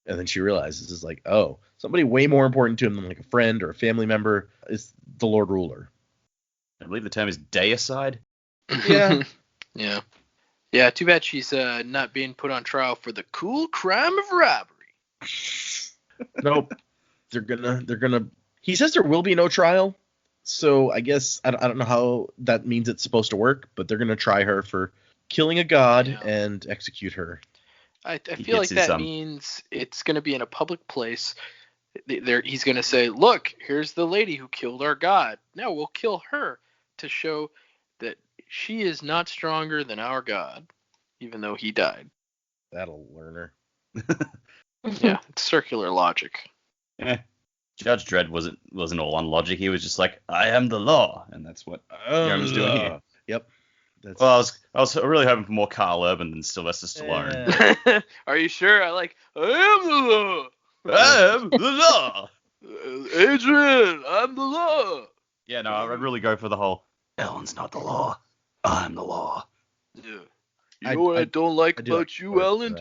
[SPEAKER 1] And then she realizes, is like, oh, somebody way more important to him than like a friend or a family member is the Lord Ruler.
[SPEAKER 4] I believe the term is deicide.
[SPEAKER 1] Yeah.
[SPEAKER 3] Yeah. Yeah, too bad she's not being put on trial for the cool crime of robbery.
[SPEAKER 1] Nope. They're gonna. He says there will be no trial, so I guess I don't know how that means it's supposed to work, but they're gonna try her for killing a god and execute her.
[SPEAKER 3] I feel like that means it's going to be in a public place. he's going to say, look, here's the lady who killed our god. Now we'll kill her to show that she is not stronger than our god, even though he died.
[SPEAKER 1] That'll learn her.
[SPEAKER 3] Yeah, it's circular logic.
[SPEAKER 4] Yeah. Judge Dredd wasn't all on logic. He was just like, I am the law, and that's what Yeoman's doing here.
[SPEAKER 1] Yep.
[SPEAKER 4] Well, I was really hoping for more Carl Urban than Sylvester Stallone.
[SPEAKER 3] Are you sure? I am the law.
[SPEAKER 4] I am the law.
[SPEAKER 3] Adrian, I'm the law.
[SPEAKER 4] Yeah, no, I'd really go for the whole, Ellen's not the law. I'm the law.
[SPEAKER 3] Yeah. You know what I don't like about you, Ellen?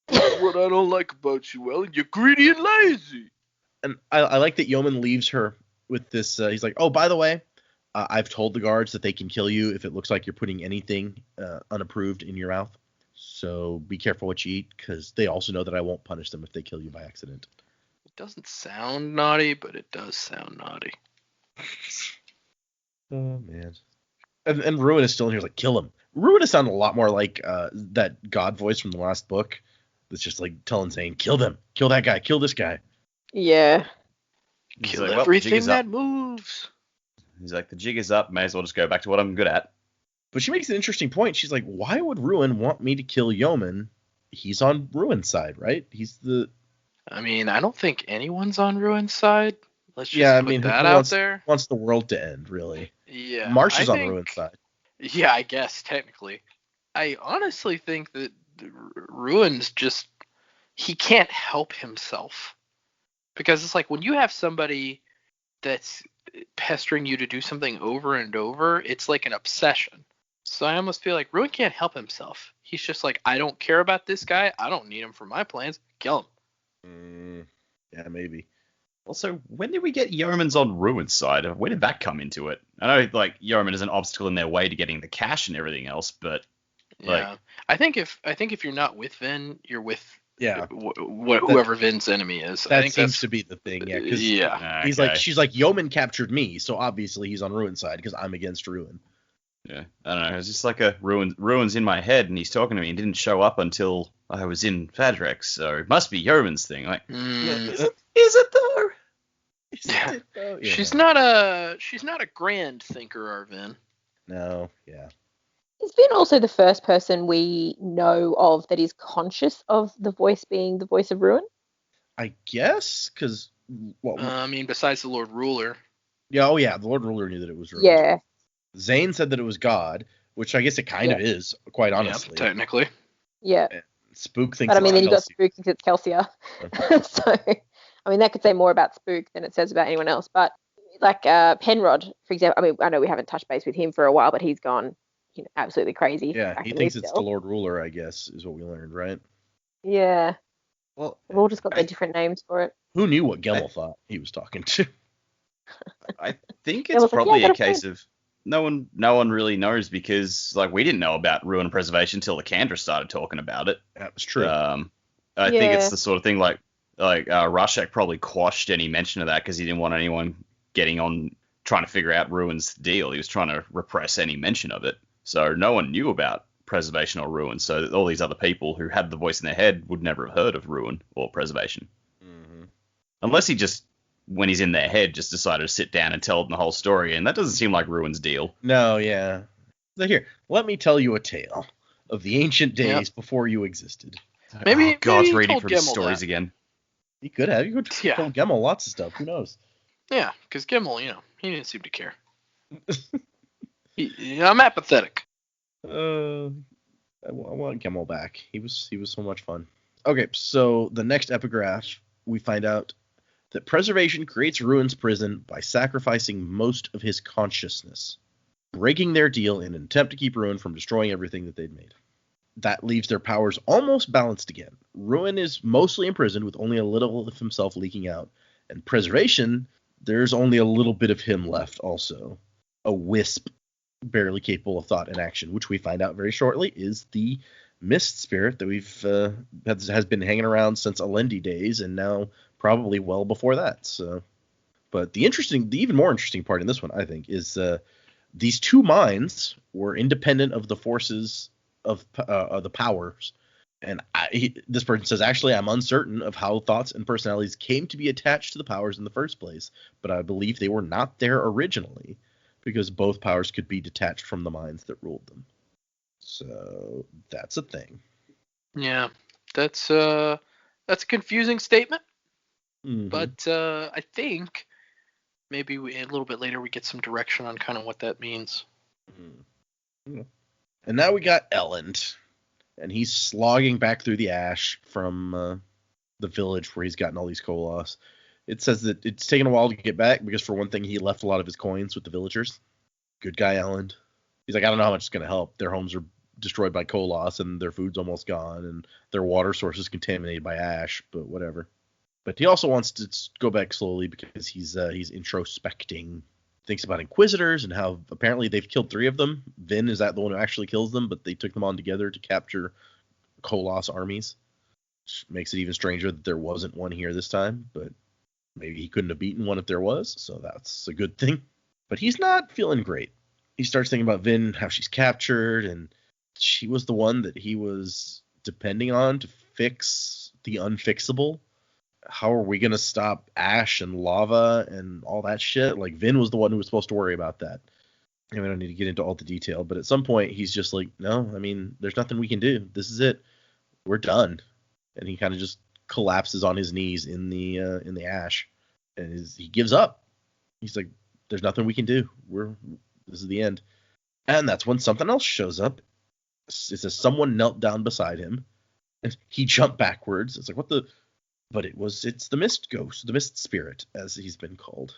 [SPEAKER 3] What I don't like about you, Ellen? You're greedy and lazy.
[SPEAKER 1] And I like that Yeoman leaves her with this. He's like, oh, by the way, I've told the guards that they can kill you if it looks like you're putting anything unapproved in your mouth. So be careful what you eat, because they also know that I won't punish them if they kill you by accident.
[SPEAKER 3] It doesn't sound naughty, but it does sound naughty.
[SPEAKER 1] Oh, man. And Ruin is still in here. He's like, kill him. Ruin is sounding a lot more like that God voice from the last book. That's just like telling Zane, kill them. Kill that guy. Kill this guy.
[SPEAKER 2] Yeah.
[SPEAKER 3] Kill
[SPEAKER 4] like, well,
[SPEAKER 3] everything that moves.
[SPEAKER 4] He's like, the jig is up. May as well just go back to what I'm good at.
[SPEAKER 1] But she makes an interesting point. She's like, why would Ruin want me to kill Yeoman? He's on Ruin's side, right? He's the...
[SPEAKER 3] I mean, I don't think anyone's on Ruin's side. Let's just put that out there.
[SPEAKER 1] Wants the world to end, really.
[SPEAKER 3] Yeah.
[SPEAKER 1] Marsh is on Ruin's side.
[SPEAKER 3] Yeah, I guess, technically. I honestly think that Ruin's just... He can't help himself. Because it's like, when you have somebody that's pestering you to do something over and over, it's like an obsession. So I almost feel like Ruin can't help himself. He's just like, I don't care about this guy. I don't need him for my plans. Kill him.
[SPEAKER 1] Yeah, maybe.
[SPEAKER 4] Also, when did we get Yeoman's on Ruin's side? Where did that come into it? I know, like, Yeoman is an obstacle in their way to getting the cash and everything else, but...
[SPEAKER 3] Yeah. I think if you're not with Vin, you're with
[SPEAKER 1] whoever
[SPEAKER 3] whoever Vin's enemy is.
[SPEAKER 1] That
[SPEAKER 3] I think
[SPEAKER 1] seems to be the thing, yeah.
[SPEAKER 3] Yeah.
[SPEAKER 1] He's like, she's like, Yeoman captured me, so obviously he's on Ruin's side because I'm against Ruin.
[SPEAKER 4] Yeah, I don't know. It's just like a Ruin's in my head, and he's talking to me and didn't show up until I was in Fadrex, so it must be Yeoman's thing. Like, is it though?
[SPEAKER 3] Yeah. She's not a grand thinker, Arvin.
[SPEAKER 1] No, yeah.
[SPEAKER 2] Is Vin also the first person we know of that is conscious of the voice being the voice of Ruin?
[SPEAKER 1] I guess, because...
[SPEAKER 3] I mean, besides the Lord Ruler.
[SPEAKER 1] Yeah, the Lord Ruler knew that it was Ruin.
[SPEAKER 2] Yeah.
[SPEAKER 1] Zane said that it was God, which I guess it kind of is, quite honestly.
[SPEAKER 3] Yeah, technically.
[SPEAKER 2] Yeah.
[SPEAKER 1] Spook thinks
[SPEAKER 2] But I mean, then you got
[SPEAKER 1] Kelsey.
[SPEAKER 2] Spook thinks it's Kelsia. So, I mean, that could say more about Spook than it says about anyone else. But, like, Penrod, for example, I mean, I know we haven't touched base with him for a while, but he's gone, absolutely crazy.
[SPEAKER 1] Yeah, he thinks it's the Lord Ruler, I guess, is what we learned, right?
[SPEAKER 2] Yeah.
[SPEAKER 4] well,
[SPEAKER 2] They've all just got their different names for it.
[SPEAKER 1] Who knew what Gemmel thought he was talking to?
[SPEAKER 4] I think
[SPEAKER 2] It
[SPEAKER 4] it's
[SPEAKER 2] was like,
[SPEAKER 4] probably
[SPEAKER 2] yeah, I
[SPEAKER 4] a
[SPEAKER 2] got a
[SPEAKER 4] case of no one really knows, because like we didn't know about Ruin and Preservation until the Kandra started talking about it.
[SPEAKER 1] That was true.
[SPEAKER 4] I think it's the sort of thing like Rashek probably quashed any mention of that because he didn't want anyone getting on trying to figure out Ruin's deal. He was trying to repress any mention of it. So no one knew about Preservation or Ruin. So all these other people who had the voice in their head would never have heard of Ruin or Preservation.
[SPEAKER 1] Mm-hmm.
[SPEAKER 4] Unless he just, when he's in their head, just decided to sit down and tell them the whole story. And that doesn't seem like Ruin's deal.
[SPEAKER 1] No, yeah. So here, let me tell you a tale of the ancient days before you existed.
[SPEAKER 3] Maybe
[SPEAKER 4] God's
[SPEAKER 3] maybe
[SPEAKER 4] reading
[SPEAKER 3] told
[SPEAKER 4] from his
[SPEAKER 3] Gemmel
[SPEAKER 4] stories
[SPEAKER 3] that.
[SPEAKER 4] again.
[SPEAKER 1] He could have. You could
[SPEAKER 3] Yeah.
[SPEAKER 1] tell Gemmel lots of stuff. Who knows?
[SPEAKER 3] Yeah, because Gemmel, he didn't seem to care. I'm apathetic.
[SPEAKER 1] I want Gemmel back. He was so much fun. Okay, so the next epigraph, we find out that Preservation creates Ruin's prison by sacrificing most of his consciousness, breaking their deal in an attempt to keep Ruin from destroying everything that they'd made. That leaves their powers almost balanced again. Ruin is mostly imprisoned with only a little of himself leaking out, and Preservation, there's only a little bit of him left also. A wisp, barely capable of thought and action, which we find out very shortly is the mist spirit that we've has been hanging around since Alendi days, and now probably well before that. So, but the even more interesting part in this one, I think, is these two minds were independent of the forces of the powers And this person says, actually, I'm uncertain of how thoughts and personalities came to be attached to the powers in the first place, but I believe they were not there originally because both powers could be detached from the minds that ruled them. So that's a thing.
[SPEAKER 3] Yeah, that's a confusing statement,
[SPEAKER 1] Mm-hmm.
[SPEAKER 3] but I think maybe a little bit later we get some direction on kind of what that means.
[SPEAKER 1] Mm-hmm. And now we got Elend, and he's slogging back through the ash from the village where he's gotten all these Koloss. It says that it's taken a while to get back because, for one thing, he left a lot of his coins with the villagers. Good guy, Elend. He's like, I don't know how much it's going to help. Their homes are destroyed by Koloss, and their food's almost gone, and their water source is contaminated by ash, but whatever. But he also wants to go back slowly because he's introspecting. Thinks about Inquisitors and how apparently they've killed 3 of them. Vin is that the one who actually kills them, but they took them on together to capture Koloss armies. Which makes it even stranger that there wasn't one here this time, but maybe he couldn't have beaten one if there was, so that's a good thing. But he's not feeling great. He starts thinking about Vin, how she's captured, and she was the one that he was depending on to fix the unfixable. How are we going to stop ash and lava and all that shit? Like, Vin was the one who was supposed to worry about that. And we don't need to get into all the detail, but at some point he's just like, no, I mean, there's nothing we can do. This is it. We're done. And he kind of just collapses on his knees in the ash, and he gives up. He's like, there's nothing we can do. This is the end. And that's when something else shows up. It says someone knelt down beside him, and he jumped backwards. It's like, what the... But it's the Mist Ghost, the Mist Spirit, as he's been called.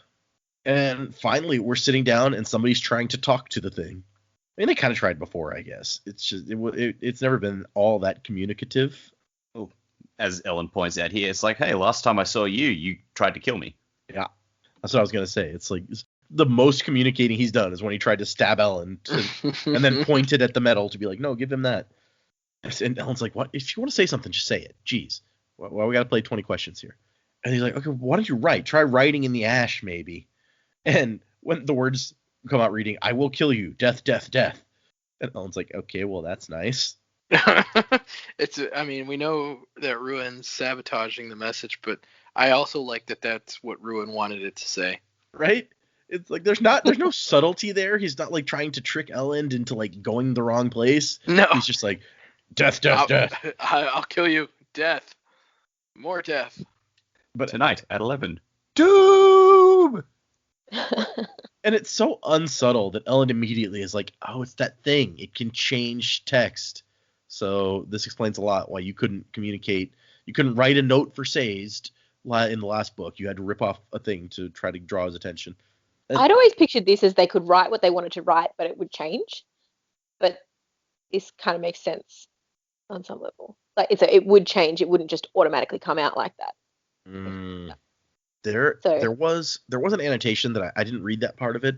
[SPEAKER 1] And finally, we're sitting down, and somebody's trying to talk to the thing. I mean, they kind of tried before, I guess. It's just it's never been all that communicative.
[SPEAKER 4] Oh, as Ellen points out here, it's like, hey, last time I saw you, you tried to kill me.
[SPEAKER 1] Yeah, that's what I was gonna say. It's like the most communicating he's done is when he tried to stab Ellen, and then pointed at the metal to be like, no, give him that. And Ellen's like, what? If you want to say something, just say it. Jeez. Why we got to play 20 questions here? And he's like, okay, why don't you write? Try writing in the ash, maybe. And when the words come out reading, I will kill you, death, death, death. And Ellen's like, okay, well, that's nice.
[SPEAKER 3] I mean, we know that Ruin's sabotaging the message, but I also like that that's what Ruin wanted it to say.
[SPEAKER 1] Right? It's like there's no subtlety there. He's not like trying to trick Ellen into like going the wrong place.
[SPEAKER 3] No.
[SPEAKER 1] He's just like, death, death, death.
[SPEAKER 3] I'll kill you, death. More death.
[SPEAKER 1] But
[SPEAKER 4] tonight at 11. Doom!
[SPEAKER 1] And it's so unsubtle that Ellen immediately is like, oh, it's that thing. It can change text. So this explains a lot why you couldn't communicate. You couldn't write a note for Sazed in the last book. You had to rip off a thing to try to draw his attention.
[SPEAKER 2] I'd always pictured this as they could write what they wanted to write, but it would change. But this kind of makes sense on some level. Like it would change. It wouldn't just automatically come out like that.
[SPEAKER 1] There was an annotation that I didn't read that part of it,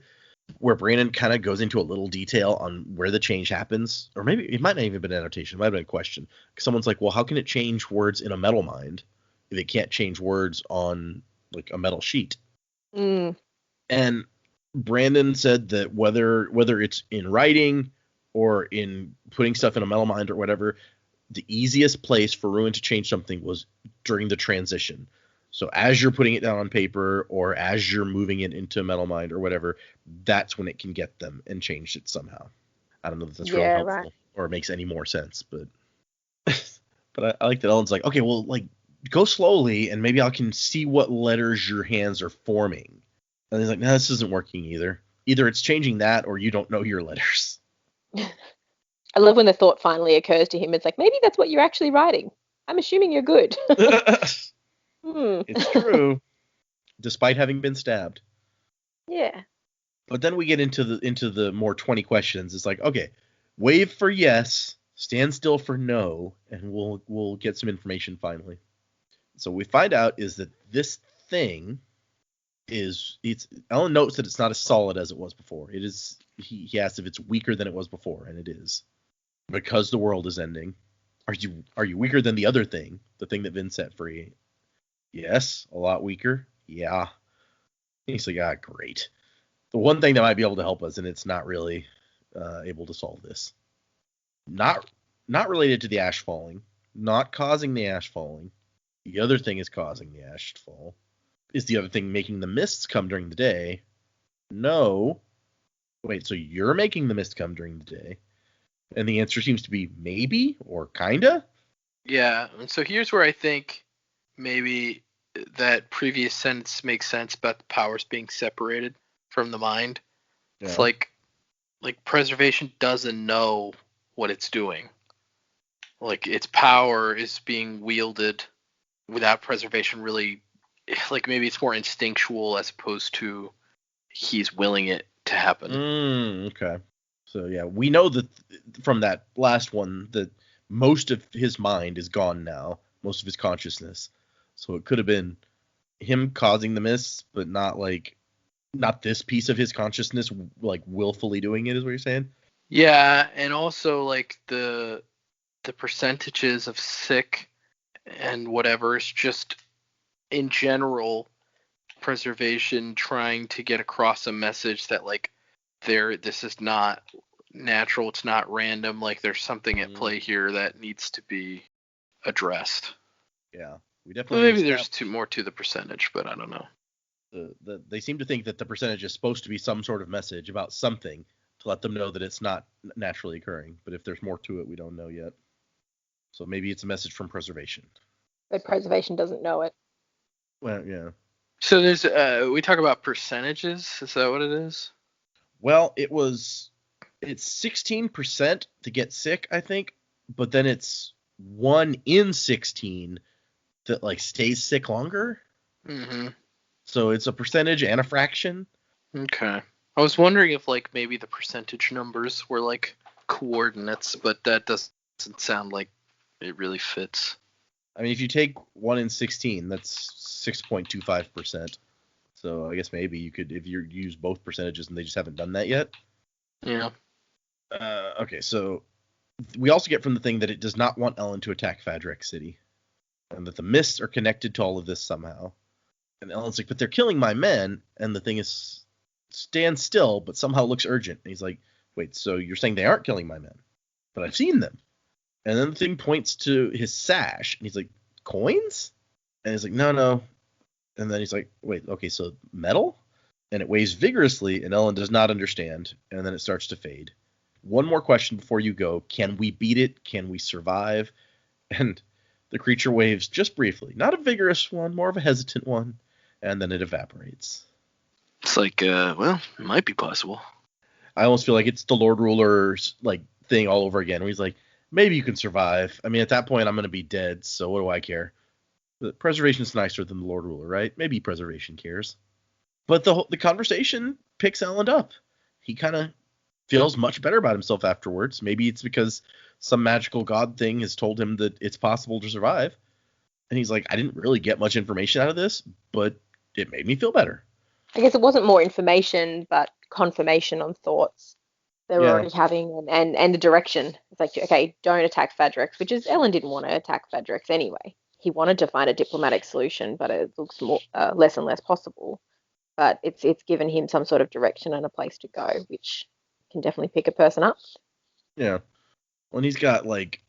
[SPEAKER 1] where Brandon kind of goes into a little detail on where the change happens, or maybe it might not even been an annotation. It might have been a question. Someone's like, well, how can it change words in a metal mind if it can't change words on like a metal sheet? And Brandon said that whether it's in writing or in putting stuff in a metal mind or whatever, the easiest place for Ruin to change something was during the transition. So as you're putting it down on paper or as you're moving it into a metal mind or whatever, that's when it can get them and change it somehow. I don't know if that's really helpful or it makes any more sense, but but I like that Ellen's like, okay, well, like go slowly and maybe I can see what letters your hands are forming. And he's like, no, this isn't working either. Either it's changing that or you don't know your letters.
[SPEAKER 2] I love when the thought finally occurs to him. It's like, maybe that's what you're actually writing. I'm assuming you're good.
[SPEAKER 1] It's true. Despite having been stabbed.
[SPEAKER 2] Yeah.
[SPEAKER 1] But then we get into the more 20 questions. It's like, okay, wave for yes, stand still for no, and we'll get some information finally. So what we find out is that this thing Ellen notes that it's not as solid as it was before. It is. He asks if it's weaker than it was before, and it is. Because the world is ending. Are you weaker than the other thing, the thing that Vin set free? Yes, a lot weaker. Yeah. He's like, great. The one thing that might be able to help us, and it's not really able to solve this. Not related to the ash falling, not causing the ash falling. The other thing is causing the ash to fall. Is the other thing making the mists come during the day? No. Wait, so you're making the mist come during the day? And the answer seems to be maybe or kinda?
[SPEAKER 3] Yeah, and so here's where I think maybe that previous sentence makes sense about the powers being separated from the mind.
[SPEAKER 1] Yeah.
[SPEAKER 3] It's like preservation doesn't know what it's doing. Like its power is being wielded without preservation really, like maybe it's more instinctual as opposed to he's willing it to happen.
[SPEAKER 1] Okay. So yeah, we know that from that last one that most of his mind is gone now, most of his consciousness. So it could have been him causing the mists, but not this piece of his consciousness like willfully doing it, is what you're saying?
[SPEAKER 3] Yeah, and also like the percentages of sick and whatever is just in general preservation trying to get across a message that like this is not natural, it's not random, like there's something at play here that needs to be addressed.
[SPEAKER 1] Yeah, we
[SPEAKER 3] Well,
[SPEAKER 1] definitely.
[SPEAKER 3] maybe there's more to the percentage, but I don't know.
[SPEAKER 1] They seem to think that the percentage is supposed to be some sort of message about something to let them know that it's not naturally occurring. But if there's more to it, we don't know yet. So maybe it's a message from preservation.
[SPEAKER 2] But preservation doesn't know it.
[SPEAKER 1] Well, yeah.
[SPEAKER 3] So there's we talk about percentages. Is that what it is?
[SPEAKER 1] Well, it's 16% to get sick, I think, but then it's 1 in 16 that like stays sick longer.
[SPEAKER 3] Mm-hmm.
[SPEAKER 1] So it's a percentage and a fraction.
[SPEAKER 3] Okay. I was wondering if like maybe the percentage numbers were like coordinates, but that doesn't sound like it really fits.
[SPEAKER 1] I mean, if you take 1 in 16, that's 6.25%. So I guess maybe you could, if you use both percentages and they just haven't done that yet.
[SPEAKER 3] Yeah.
[SPEAKER 1] Okay, so we also get from the thing that it does not want Ellen to attack Fadrex City, and that the mists are connected to all of this somehow. And Ellen's like, but they're killing my men, and the thing is, stand still, but somehow looks urgent. And he's like, wait, so you're saying they aren't killing my men? But I've seen them. And then the thing points to his sash, and he's like, coins? And he's like, no. And then he's like, wait, okay, so metal? And it waves vigorously, and Ellen does not understand, and then it starts to fade. One more question before you go. Can we beat it? Can we survive? And the creature waves just briefly. Not a vigorous one, more of a hesitant one, and then it evaporates.
[SPEAKER 3] It's like, well, it might be possible.
[SPEAKER 1] I almost feel like it's the Lord Ruler's like thing all over again, where he's like, maybe you can survive. I mean, at that point, I'm going to be dead, so what do I care? But preservation's nicer than the Lord Ruler, right? Maybe preservation cares. But the conversation picks Ellen up. He kind of feels much better about himself afterwards. Maybe it's because some magical god thing has told him that it's possible to survive. And he's like, I didn't really get much information out of this, but it made me feel better.
[SPEAKER 2] I guess it wasn't more information, but confirmation on thoughts they were already having, and the direction. It's like, okay, don't attack Fadrex, which is Ellen didn't want to attack Fadrex anyway. He wanted to find a diplomatic solution, but it looks more less and less possible. But it's given him some sort of direction and a place to go, which can definitely pick a person up.
[SPEAKER 1] Yeah. Well, and he's got like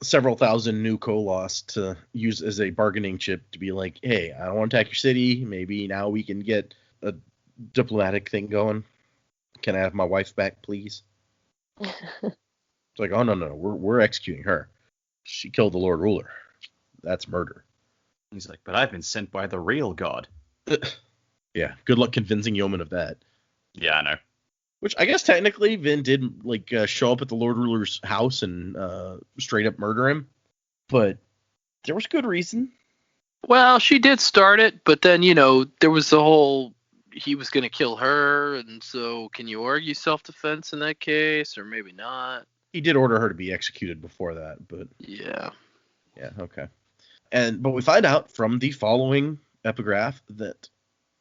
[SPEAKER 1] several thousand new Koloss to use as a bargaining chip to be like, hey, I don't want to attack your city. Maybe now we can get a diplomatic thing going. Can I have my wife back, please? It's like, oh, no, we're executing her. She killed the Lord Ruler. That's murder.
[SPEAKER 4] He's like, but I've been sent by the real god.
[SPEAKER 1] Yeah, good luck convincing Yeoman of that.
[SPEAKER 4] Yeah, I know.
[SPEAKER 1] Which I guess technically Vin did like show up at the Lord Ruler's house and straight up murder him, but there was good reason.
[SPEAKER 3] Well, she did start it, but then there was the whole he was going to kill her, and so can you argue self-defense in that case, or maybe not?
[SPEAKER 1] He did order her to be executed before that, but
[SPEAKER 3] yeah,
[SPEAKER 1] okay. But we find out from the following epigraph that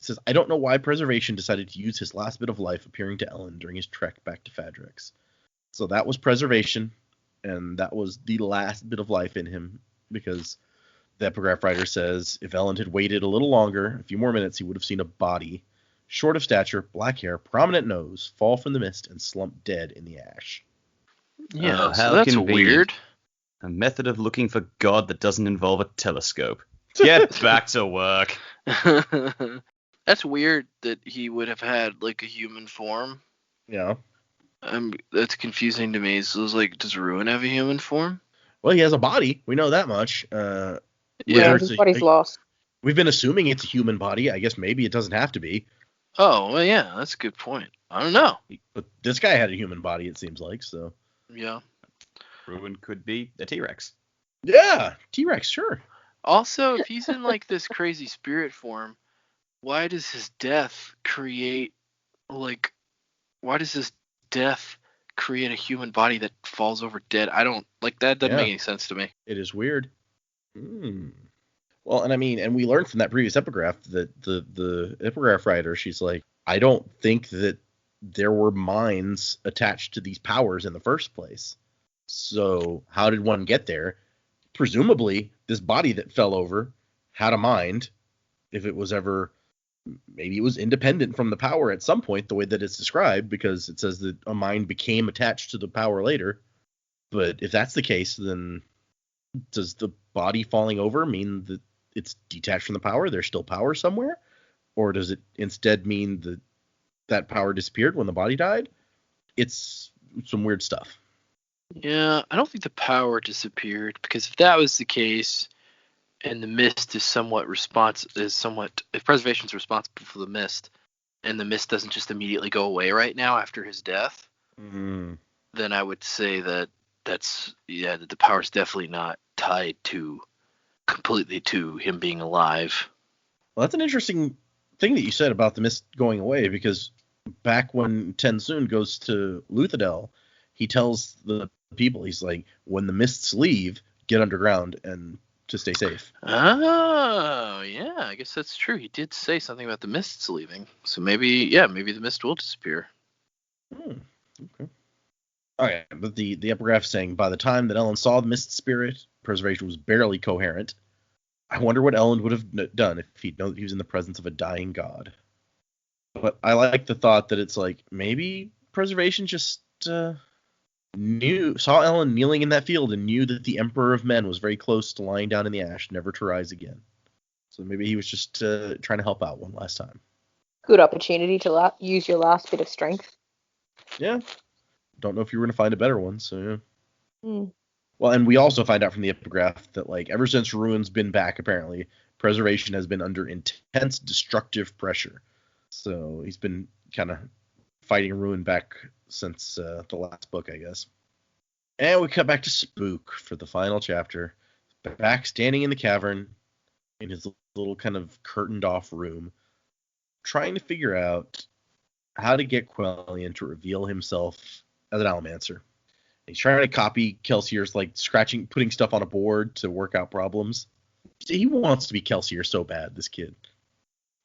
[SPEAKER 1] it says, I don't know why Preservation decided to use his last bit of life appearing to Ellen during his trek back to Fadrex. So that was Preservation, and that was the last bit of life in him, because the epigraph writer says if Ellen had waited a little longer, a few more minutes, he would have seen a body, short of stature, black hair, prominent nose, fall from the mist and slump dead in the ash.
[SPEAKER 3] Yeah,
[SPEAKER 4] Oh,
[SPEAKER 3] so
[SPEAKER 4] how
[SPEAKER 3] that's
[SPEAKER 4] convenient.
[SPEAKER 3] weird.
[SPEAKER 4] A method of looking for God that doesn't involve a telescope. Get back to work.
[SPEAKER 3] That's weird that he would have had like a human form.
[SPEAKER 1] Yeah.
[SPEAKER 3] That's confusing to me. So it's like, does Ruin have a human form?
[SPEAKER 1] Well, he has a body. We know that much.
[SPEAKER 3] Yeah.
[SPEAKER 1] Whether
[SPEAKER 2] his body's lost.
[SPEAKER 1] We've been assuming it's a human body. I guess maybe it doesn't have to be.
[SPEAKER 3] Oh, well, yeah, that's a good point. I don't know.
[SPEAKER 1] But this guy had a human body, it seems like, so.
[SPEAKER 3] Yeah.
[SPEAKER 4] Ruin could be a T-Rex.
[SPEAKER 1] Yeah, T-Rex, sure.
[SPEAKER 3] Also, if he's in like this crazy spirit form, why does his death create a human body that falls over dead? I don't like that. Doesn't
[SPEAKER 1] Yeah.
[SPEAKER 3] make any sense to me.
[SPEAKER 1] It is weird. Well, and I mean, and we learned from that previous epigraph that the epigraph writer, she's like, I don't think that there were minds attached to these powers in the first place. So how did one get there? Presumably, this body that fell over had a mind. If it was ever, maybe it was independent from the power at some point, the way that it's described, because it says that a mind became attached to the power later. But if that's the case, then does the body falling over mean that it's detached from the power? There's still power somewhere? Or does it instead mean that that power disappeared when the body died? It's some weird stuff.
[SPEAKER 3] Yeah, I don't think the power disappeared, because if that was the case, and the mist is if preservation's responsible for the mist, and the mist doesn't just immediately go away right now after his death, then I would say that that the power's definitely not tied completely to him being alive.
[SPEAKER 1] Well, that's an interesting thing that you said about the mist going away, because back when Tensoon goes to Luthadel, he tells the people, he's like, when the mists leave, get underground and to stay safe.
[SPEAKER 3] Oh, yeah, I guess that's true. He did say something about the mists leaving. So maybe the mist will disappear.
[SPEAKER 1] Okay. Okay, but the epigraph saying, by the time that Ellen saw the mist spirit, preservation was barely coherent. I wonder what Ellen would have done if he'd known that he was in the presence of a dying god. But I like the thought that it's like, maybe preservation just saw Ellen kneeling in that field and knew that the Emperor of Men was very close to lying down in the ash, never to rise again. So maybe he was just trying to help out one last time.
[SPEAKER 2] Good opportunity to use your last bit of strength.
[SPEAKER 1] Yeah. Don't know if you were going to find a better one, so yeah.
[SPEAKER 2] Hmm.
[SPEAKER 1] Well, and we also find out from the epigraph that, like, ever since Ruin's been back, apparently, preservation has been under intense destructive pressure. So he's been kind of fighting Ruin back since the last book, I guess. And we cut back to Spook for the final chapter. Back standing in the cavern in his little kind of curtained off room, trying to figure out how to get Quellion to reveal himself as an Allomancer. He's trying to copy Kelsier's, like, putting stuff on a board to work out problems. He wants to be Kelsier so bad, this kid.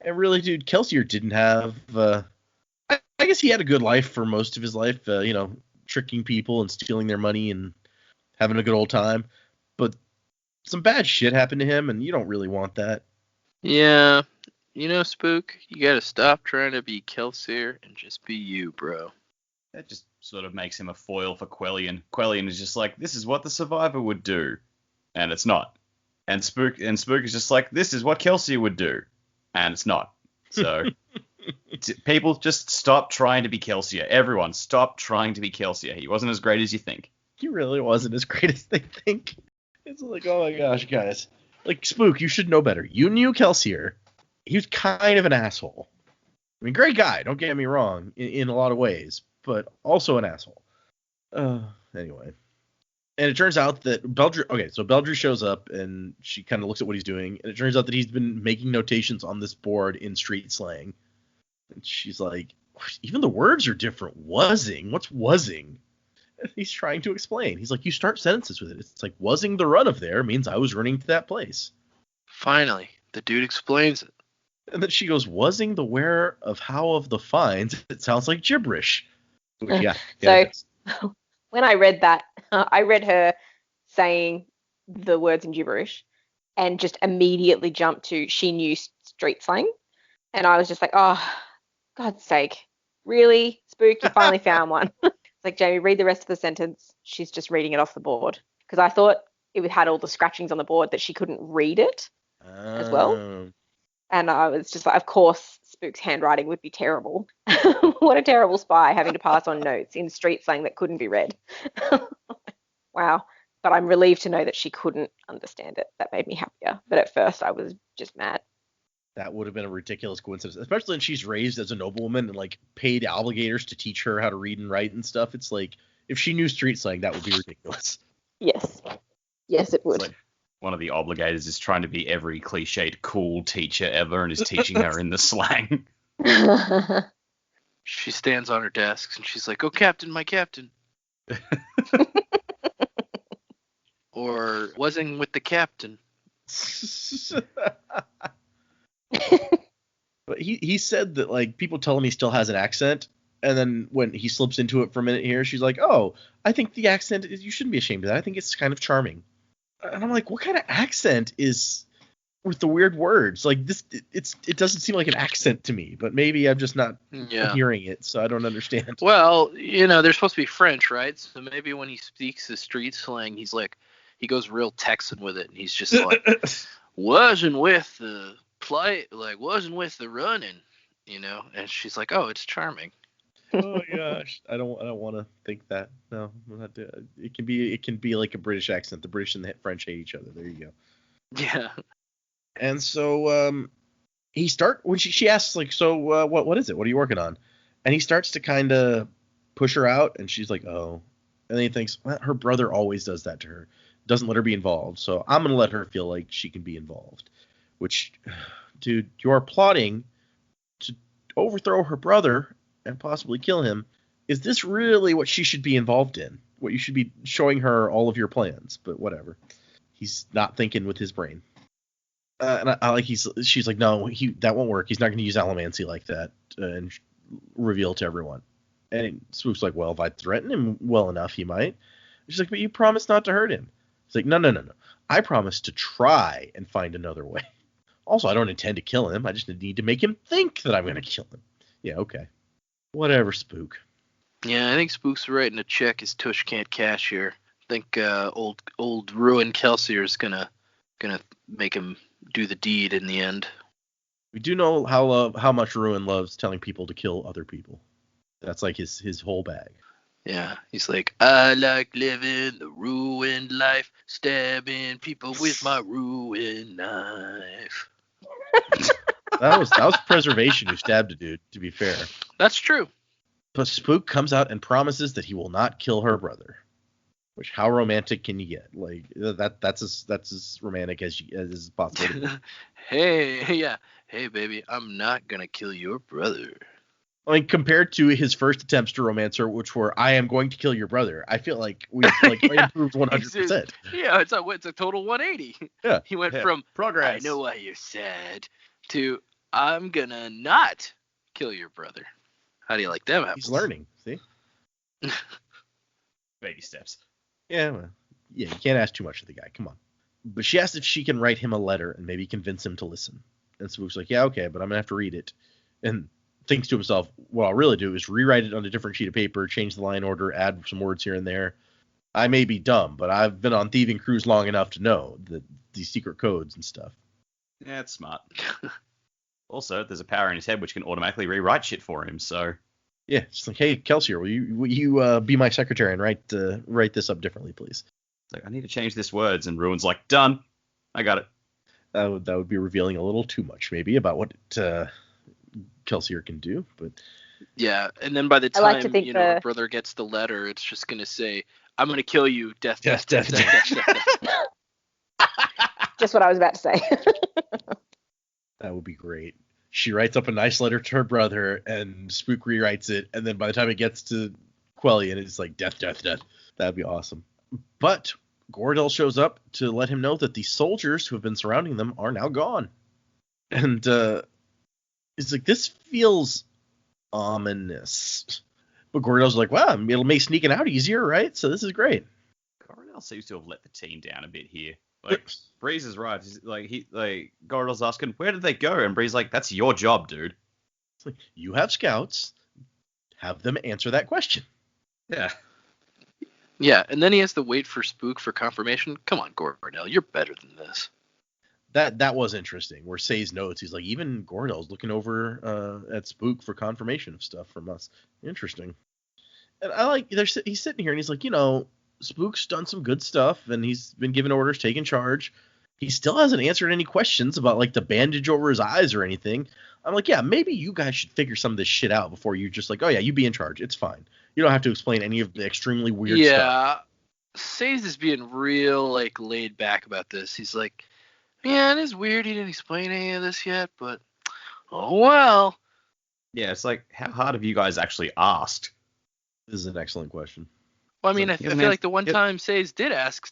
[SPEAKER 1] And really, dude, Kelsier didn't have... I guess he had a good life for most of his life, tricking people and stealing their money and having a good old time. But some bad shit happened to him, and you don't really want that.
[SPEAKER 3] Yeah. Spook, you gotta stop trying to be Kelsier and just be you, bro.
[SPEAKER 4] That just sort of makes him a foil for Quellion. Quellion is just like, this is what the Survivor would do. And it's not. And Spook is just like, this is what Kelsier would do. And it's not. So people just stop trying to be Kelsier. Everyone, stop trying to be Kelsier. He wasn't as great as you think.
[SPEAKER 1] He really wasn't as great as they think. It's like, oh my gosh, guys. Like, Spook, you should know better. You knew Kelsier. He was kind of an asshole. I mean, great guy, don't get me wrong, in a lot of ways, but also an asshole. Anyway. And it turns out that Beldre shows up, and she kind of looks at what he's doing, and it turns out that he's been making notations on this board in street slang. And she's like, even the words are different. Wuzzing? What's wuzzing? And he's trying to explain. He's like, you start sentences with it. It's like, wuzzing the run of there means I was running to that place.
[SPEAKER 3] Finally, the dude explains it.
[SPEAKER 1] And then she goes, wuzzing the wearer of how of the fines. It sounds like gibberish. Yeah.
[SPEAKER 2] So when I read that, I read her saying the words in gibberish and just immediately jumped to she knew street slang. And I was just like, oh, God's sake. Really? Spook, you finally found one. It's like, Jamie, read the rest of the sentence. She's just reading it off the board. because I thought it had all the scratchings on the board that she couldn't read it as well. And I was just like, of course, Spook's handwriting would be terrible. What a terrible spy having to pass on notes in street slang that couldn't be read. Wow. But I'm relieved to know that she couldn't understand it. That made me happier. But at first I was just mad.
[SPEAKER 1] That would have been a ridiculous coincidence, especially when she's raised as a noblewoman and like paid alligators to teach her how to read and write and stuff. It's like, if she knew street slang, that would be ridiculous.
[SPEAKER 2] Yes. Yes, it would.
[SPEAKER 4] It's like one of the obligators is trying to be every cliched cool teacher ever and is teaching her in the slang.
[SPEAKER 3] She stands on her desk and she's like, "Oh, Captain, my Captain." Or wasn't with the captain.
[SPEAKER 1] But he said that like people tell him he still has an accent, and then when he slips into it for a minute here, she's like, "Oh, I think the accent is, you shouldn't be ashamed of that. I think it's kind of charming." And I'm like, what kind of accent is with the weird words? Like this, it doesn't seem like an accent to me, but maybe I'm just not hearing it, so I don't understand.
[SPEAKER 3] Well, they're supposed to be French, right? So maybe when he speaks the street slang, he's like, he goes real Texan with it, and he's just like, wasn't with the play, like wasn't with the running, and she's like, oh, it's charming.
[SPEAKER 1] Oh gosh, I don't want to think that. No, I'm not. It can be like a British accent. The British and the French hate each other. There you go.
[SPEAKER 3] Yeah.
[SPEAKER 1] And so when she asks like, so what is it? What are you working on? And he starts to kind of push her out, and she's like, oh. And then he thinks, well, her brother always does that to her. Doesn't let her be involved, so I'm gonna let her feel like she can be involved. Which, dude, you're plotting to overthrow her brother and possibly kill him. Is this really what she should be involved in? What you should be showing her all of your plans? But whatever. He's not thinking with his brain. And I like she's like, no, that won't work. He's not going to use allomancy like that and reveal to everyone. And Spook's like, well, if I threaten him well enough, he might. She's like, but you promised not to hurt him. He's like, no. I promise to try and find another way. Also, I don't intend to kill him. I just need to make him think that I'm going to kill him. Yeah, okay. Whatever, Spook.
[SPEAKER 3] Yeah, I think Spook's writing a check his tush can't cash here. I think old Ruin Kelsier's gonna make him do the deed in the end.
[SPEAKER 1] We do know how much Ruin loves telling people to kill other people. That's like his whole bag.
[SPEAKER 3] Yeah, he's like, I like living the ruined life, stabbing people with my ruined knife.
[SPEAKER 1] That was Preservation who stabbed a dude, to be fair.
[SPEAKER 3] That's true.
[SPEAKER 1] But Spook comes out and promises that he will not kill her brother. Which, how romantic can you get? Like that's as romantic as is possible.
[SPEAKER 3] Hey, baby, I'm not gonna kill your brother.
[SPEAKER 1] I mean, compared to his first attempts to romance her, which were, I am going to kill your brother, I feel like we improved 100%.
[SPEAKER 3] Yeah, it's a total 180.
[SPEAKER 1] Yeah.
[SPEAKER 3] He went from
[SPEAKER 4] progress.
[SPEAKER 3] I know why you're sad to I'm gonna not kill your brother. How do you like them apples?
[SPEAKER 1] He's learning. See?
[SPEAKER 4] Baby steps.
[SPEAKER 1] Yeah, well, you can't ask too much of the guy. Come on. But she asks if she can write him a letter and maybe convince him to listen. And Spook's like, yeah, okay, but I'm gonna have to read it. And thinks to himself, what I'll really do is rewrite it on a different sheet of paper, change the line order, add some words here and there. I may be dumb, but I've been on thieving crews long enough to know these secret codes and stuff.
[SPEAKER 4] Yeah, it's smart. Also, there's a power in his head which can automatically rewrite shit for him, so...
[SPEAKER 1] Yeah, just like, hey, Kelsier, will you be my secretary and write this up differently, please?
[SPEAKER 4] It's like, I need to change this words, and Ruin's like, done. I got it.
[SPEAKER 1] That would be revealing a little too much, maybe, about what Kelsier can do, but...
[SPEAKER 3] Yeah, and then by the time, her brother gets the letter, it's just going to say, I'm going to kill you, death.
[SPEAKER 2] Just what I was about to say.
[SPEAKER 1] That would be great. She writes up a nice letter to her brother, and Spook rewrites it, and then by the time it gets to Quellion, it's like, death. That'd be awesome. But Gordel shows up to let him know that the soldiers who have been surrounding them are now gone. And it's like, this feels ominous. But Gordel's like, wow, it'll make sneaking out easier, right? So this is great.
[SPEAKER 4] Gordel seems to have let the team down a bit here. Like, Breeze is right. Gordel's asking, where did they go? And Breeze's like, that's your job, dude.
[SPEAKER 1] It's like, you have scouts. Have them answer that question.
[SPEAKER 4] Yeah.
[SPEAKER 3] Yeah, and then he has to wait for Spook for confirmation. Come on, Gordell, you're better than this.
[SPEAKER 1] That was interesting. Where Say's notes, he's like, even Gordell's looking over at Spook for confirmation of stuff from us. Interesting. And I like, he's sitting here and he's like, Spook's done some good stuff and he's been given orders, taken charge. He still hasn't answered any questions about like the bandage over his eyes or anything. I'm like, yeah, maybe you guys should figure some of this shit out before you just like, oh yeah, you be in charge. It's fine. You don't have to explain any of the extremely weird stuff.
[SPEAKER 3] Yeah, Say's is being real like laid back about this. He's like, yeah, it is weird he didn't explain any of this yet, but oh well.
[SPEAKER 4] Yeah, it's like, how hard have you guys actually asked?
[SPEAKER 1] This is an excellent question.
[SPEAKER 3] Well, I mean, I feel like the one time Say's did ask,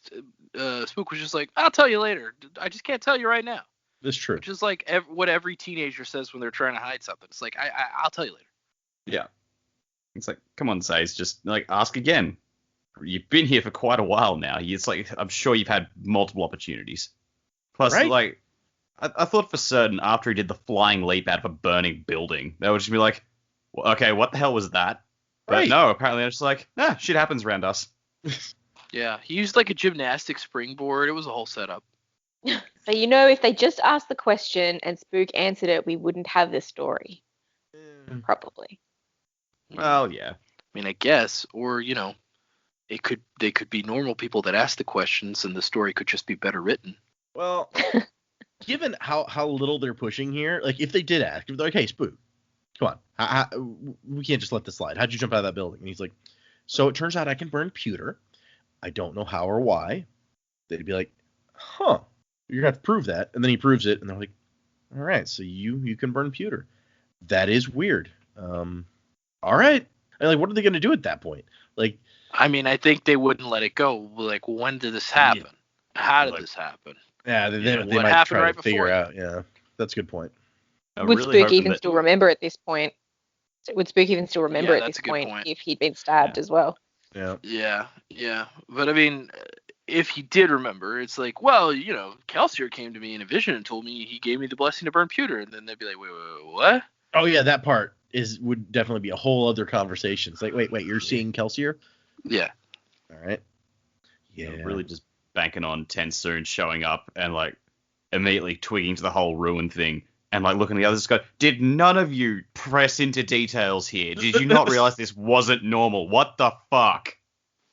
[SPEAKER 3] Spook was just like, I'll tell you later. I just can't tell you right now.
[SPEAKER 1] That's true.
[SPEAKER 3] Which is like what every teenager says when they're trying to hide something. It's like, I'll tell you later.
[SPEAKER 4] Yeah. It's like, come on, Says, just like ask again. You've been here for quite a while now. It's like, I'm sure you've had multiple opportunities. Plus,
[SPEAKER 1] right?
[SPEAKER 4] Like, I thought for certain after he did the flying leap out of a burning building, they would just be like, well, okay, what the hell was that? But
[SPEAKER 1] right.
[SPEAKER 4] No, apparently they're just like, shit happens around us.
[SPEAKER 3] Yeah, he used like a gymnastic springboard. It was a whole setup.
[SPEAKER 2] So if they just asked the question and Spook answered it, we wouldn't have this story. Probably.
[SPEAKER 4] Well, yeah.
[SPEAKER 3] I mean, I guess, or they could be normal people that ask the questions, and the story could just be better written.
[SPEAKER 1] Well, given how little they're pushing here, like if they did ask, if they're like, hey, Spook, come on, we can't just let this slide. How'd you jump out of that building? And he's like, so it turns out I can burn pewter. I don't know how or why. They'd be like, huh, you're going to have to prove that. And then he proves it, and they're like, all right, so you can burn pewter. That is weird. All right. And like, what are they going to do at that point? Like,
[SPEAKER 3] I mean, I think they wouldn't let it go. Like, when did this happen?
[SPEAKER 1] Yeah.
[SPEAKER 3] How did this happen?
[SPEAKER 1] Yeah, they
[SPEAKER 3] what
[SPEAKER 1] might
[SPEAKER 3] happened
[SPEAKER 1] try
[SPEAKER 3] right
[SPEAKER 1] to figure
[SPEAKER 3] before?
[SPEAKER 1] out. Yeah, that's a good point.
[SPEAKER 2] Would Spook even still remember at this point? Would Spook even still remember at this point if he'd been stabbed as well?
[SPEAKER 1] Yeah.
[SPEAKER 3] Yeah. But I mean, if he did remember, it's like, well, Kelsier came to me in a vision and told me he gave me the blessing to burn pewter, and then they'd be like, wait, what?
[SPEAKER 1] Oh yeah, that part would definitely be a whole other conversation. It's like, wait, you're seeing Kelsier?
[SPEAKER 3] Yeah.
[SPEAKER 1] All right. Yeah.
[SPEAKER 4] Really just banking on Tensoon showing up and like immediately twigging to the whole ruin thing and like looking at the others and go, did none of you press into details here? Did you not realize this wasn't normal? What the fuck?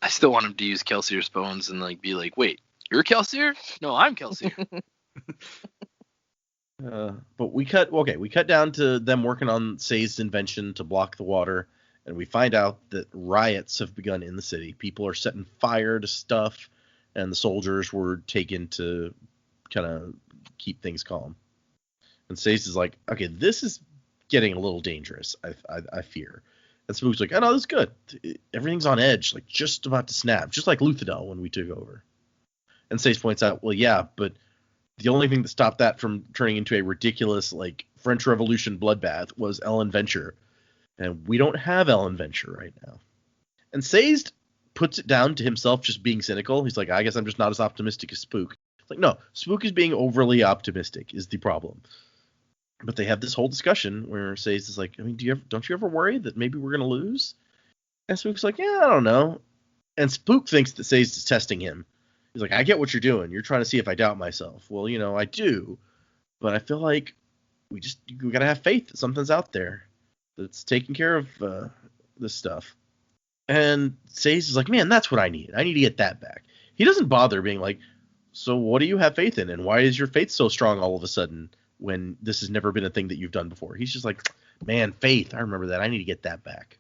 [SPEAKER 3] I still want him to use Kelsier's bones and like be like, wait, you're Kelsier? No, I'm Kelsier.
[SPEAKER 1] But we cut down to them working on Say's invention to block the water, and we find out that riots have begun in the city. People are setting fire to stuff, and the soldiers were taken to kind of keep things calm. And Say's is like, okay, this is getting a little dangerous, I fear. And Spook's like, oh no, this is good. Everything's on edge, like just about to snap, just like Luthadel when we took over. And Say's points out, well, yeah, but the only thing that stopped that from turning into a ridiculous, like, French Revolution bloodbath was Ellen Venture. And we don't have Ellen Venture right now. And Say's puts it down to himself just being cynical. He's like, I guess I'm just not as optimistic as Spook. It's like, no, Spook is being overly optimistic is the problem. But they have this whole discussion where Say's is like, I mean, don't you ever worry that maybe we're going to lose? And Spook's like, yeah, I don't know. And Spook thinks that Say's is testing him. He's like, I get what you're doing. You're trying to see if I doubt myself. Well, I do. But I feel like we got to have faith that something's out there that's taking care of this stuff. And Say's is like, man, that's what I need. I need to get that back. He doesn't bother being like, so what do you have faith in? And why is your faith so strong all of a sudden when this has never been a thing that you've done before? He's just like, man, faith. I remember that. I need to get that back.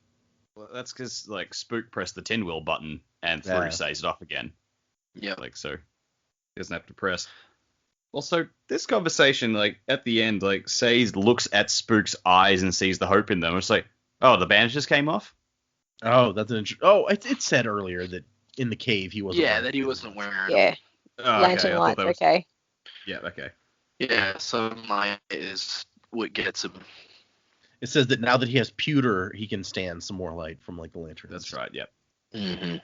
[SPEAKER 4] Well, that's because, like, Spook pressed the 10-wheel button and threw Say's off again.
[SPEAKER 3] Yeah.
[SPEAKER 4] Like, so he doesn't have to press. Also, this conversation, like, at the end, like, Say's looks at Spook's eyes and sees the hope in them. It's like, oh, the bandages came off?
[SPEAKER 1] Oh, that's it said earlier that in the cave he wasn't.
[SPEAKER 3] Yeah, that he wasn't wearing.
[SPEAKER 2] Yeah.
[SPEAKER 4] Oh,
[SPEAKER 2] Lantern lights, okay.
[SPEAKER 4] Yeah, okay.
[SPEAKER 3] Yeah, sunlight is what gets him.
[SPEAKER 1] It says that now that he has pewter, he can stand some more light from like the lantern.
[SPEAKER 4] That's right. Yep.
[SPEAKER 3] Mm-hmm.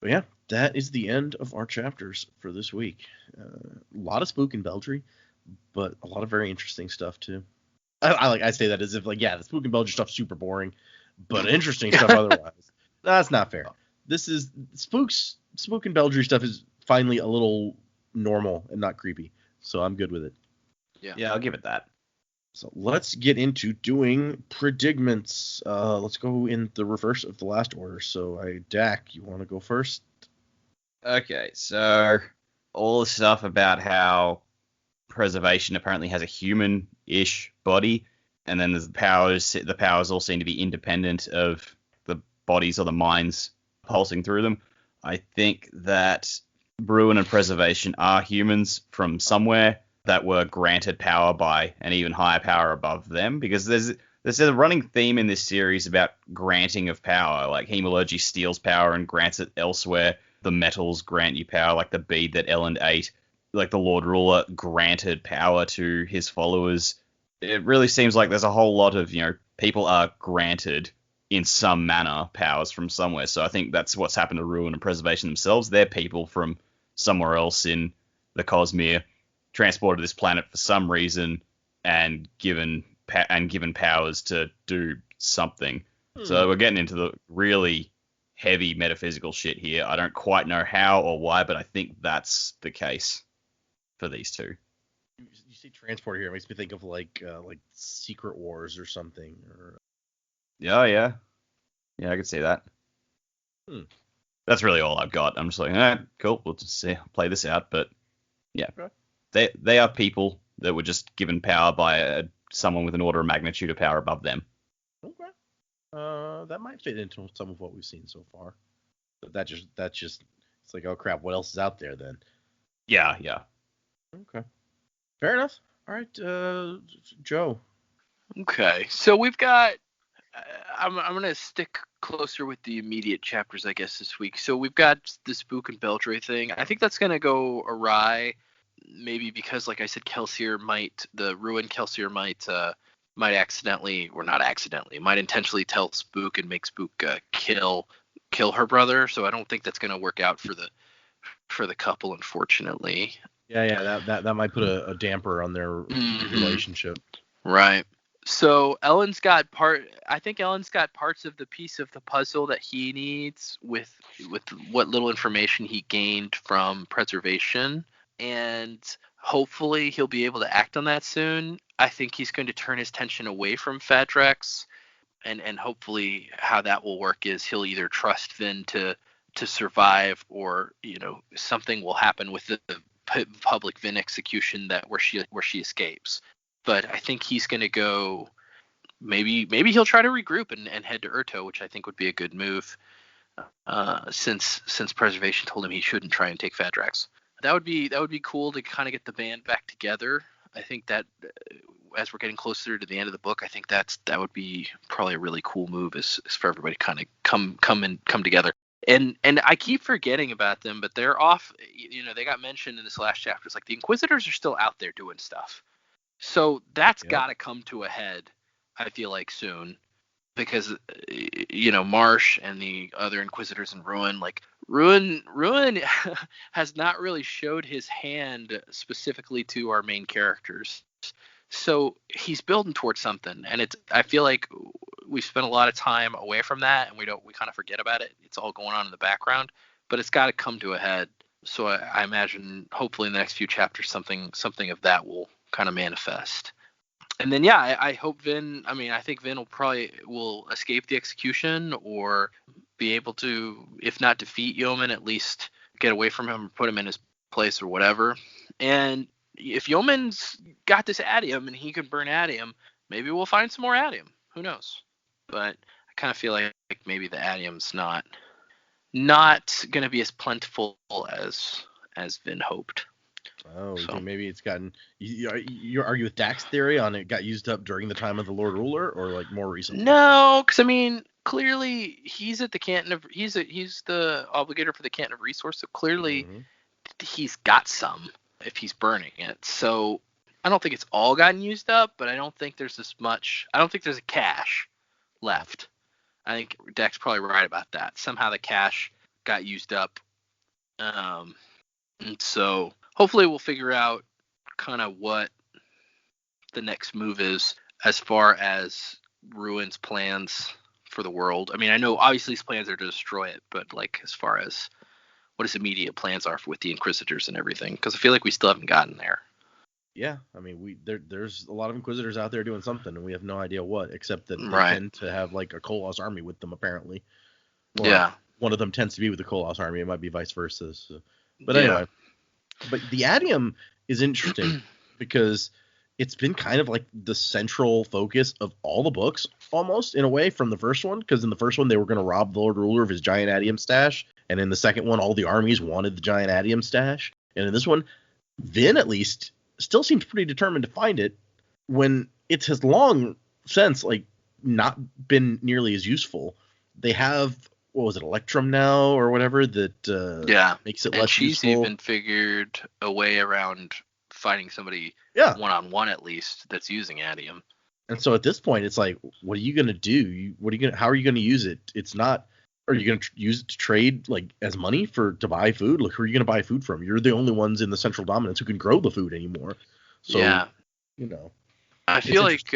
[SPEAKER 1] But yeah, that is the end of our chapters for this week. A lot of Spook and Beldry, but a lot of very interesting stuff too. I say that as if like, yeah, the Spook and Beldry stuff's super boring, but interesting stuff otherwise. That's not fair. this is Spook and Beldry stuff is finally a little normal and not creepy. So I'm good with it.
[SPEAKER 4] Yeah, I'll give it that.
[SPEAKER 1] So let's get into doing predicaments. Let's go in the reverse of the last order. So Dak, you want to go first?
[SPEAKER 4] Okay, so all the stuff about how preservation apparently has a human-ish body, and then there's the powers all seem to be independent of the bodies or the minds pulsing through them. I think that Bruin and Preservation are humans from somewhere that were granted power by an even higher power above them, because there's a running theme in this series about granting of power. Like Hemalurgy steals power and grants it elsewhere. The metals grant you power, like the bead that Elend ate. Like the Lord Ruler granted power to his followers. It really seems like there's a whole lot of, people are granted in some manner powers from somewhere. So I think that's what's happened to Ruin and Preservation themselves. They're people from somewhere else in the Cosmere, transported to this planet for some reason and given powers to do something. So we're getting into the really heavy metaphysical shit here. I don't quite know how or why, but I think that's the case for these two.
[SPEAKER 1] You see transport here, it makes me think of like Secret Wars or something. Or
[SPEAKER 4] Yeah, I could see that. That's really all I've got. I'm just like, cool, we'll just play this out. But yeah, okay. They are people that were just given power by someone with an order of magnitude of power above them.
[SPEAKER 1] Okay. That might fit into some of what we've seen so far. But that's just it's like, oh crap, what else is out there then?
[SPEAKER 4] Yeah.
[SPEAKER 1] Okay. Fair enough. All right, Joe.
[SPEAKER 3] Okay, so we've got. I'm gonna stick closer with the immediate chapters, I guess, this week. So we've got the Spook and Beldray thing. I think that's gonna go awry, maybe because, like I said, the Ruin Kelsier might accidentally, or not accidentally, might intentionally tell Spook and make Spook kill her brother. So I don't think that's gonna work out for the couple, unfortunately.
[SPEAKER 1] Yeah, that might put a damper on their relationship.
[SPEAKER 3] Right. So Ellen's got parts of the piece of the puzzle that he needs with what little information he gained from Preservation, and hopefully he'll be able to act on that soon. I think he's going to turn his attention away from Fadrex, and hopefully how that will work is he'll either trust Vin to survive, or something will happen with the public Vin execution where she escapes. But I think he's going to go. Maybe he'll try to regroup and head to Urto, which I think would be a good move. Since Preservation told him he shouldn't try and take Fadrex. That would be cool to kind of get the band back together. I think that as we're getting closer to the end of the book, I think that would be probably a really cool move, is for everybody to kind of come together. And I keep forgetting about them, but they're off. They got mentioned in this last chapter. It's like the Inquisitors are still out there doing stuff. So that's got to come to a head, I feel like, soon, because Marsh and the other Inquisitors in Ruin, like Ruin has not really showed his hand specifically to our main characters. So he's building towards something, and I feel like we've spent a lot of time away from that, and we kind of forget about it. It's all going on in the background, but it's got to come to a head. So I imagine, hopefully in the next few chapters, something of that will kind of manifest. And then I hope Vin. I think Vin will escape the execution, or be able to, if not defeat Yeoman, at least get away from him or put him in his place or whatever. And if Yeoman's got this adium and he can burn adium, maybe we'll find some more adium. Who knows? But I kind of feel like maybe the adium's not going to be as plentiful as Vin hoped.
[SPEAKER 1] Oh, so. Maybe it's gotten. You argue with Dak's theory on it got used up during the time of the Lord Ruler, or like more recently?
[SPEAKER 3] No, because clearly he's at the Canton of he's the obligator for the Canton of Resource, so clearly he's got some if he's burning it. So I don't think it's all gotten used up, but I don't think there's this much. I don't think there's a cache left. I think Dak's probably right about that. Somehow the cache got used up, and so. Hopefully we'll figure out kind of what the next move is as far as Ruin's plans for the world? I mean, I know obviously his plans are to destroy it, but like as far as what his immediate plans are with the Inquisitors and everything, because I feel like we still haven't gotten there.
[SPEAKER 1] Yeah, I mean, there's a lot of Inquisitors out there doing something, and we have no idea what, except that they
[SPEAKER 3] Right.
[SPEAKER 1] tend to have like a Koloss army with them, apparently. Or
[SPEAKER 3] Yeah.
[SPEAKER 1] one of them tends to be with the Koloss army. It might be vice versa. So. But
[SPEAKER 3] Yeah.
[SPEAKER 1] anyway, but the Adium is interesting because it's been kind of like the central focus of all the books, almost in a way, from the first one. Because in the first one, they were going to rob the Lord Ruler of his giant Adium stash, and in the second one, all the armies wanted the giant Adium stash. And in this one, Vin at least still seems pretty determined to find it, when it has long since like not been nearly as useful. They have, what was it, Electrum now or whatever, that makes it
[SPEAKER 3] And
[SPEAKER 1] less
[SPEAKER 3] she's
[SPEAKER 1] useful.
[SPEAKER 3] even figured a way around finding somebody
[SPEAKER 1] Yeah.
[SPEAKER 3] one-on-one at least that's using Adium.
[SPEAKER 1] And so at this point, it's like, what are you gonna do? How are you gonna use it? It's not. Are you gonna use it to trade like as money to buy food? Like, who are you gonna buy food from? You're the only ones in the Central Dominance who can grow the food anymore. So,
[SPEAKER 3] Yeah.
[SPEAKER 1] you know,
[SPEAKER 3] I
[SPEAKER 1] it's
[SPEAKER 3] feel like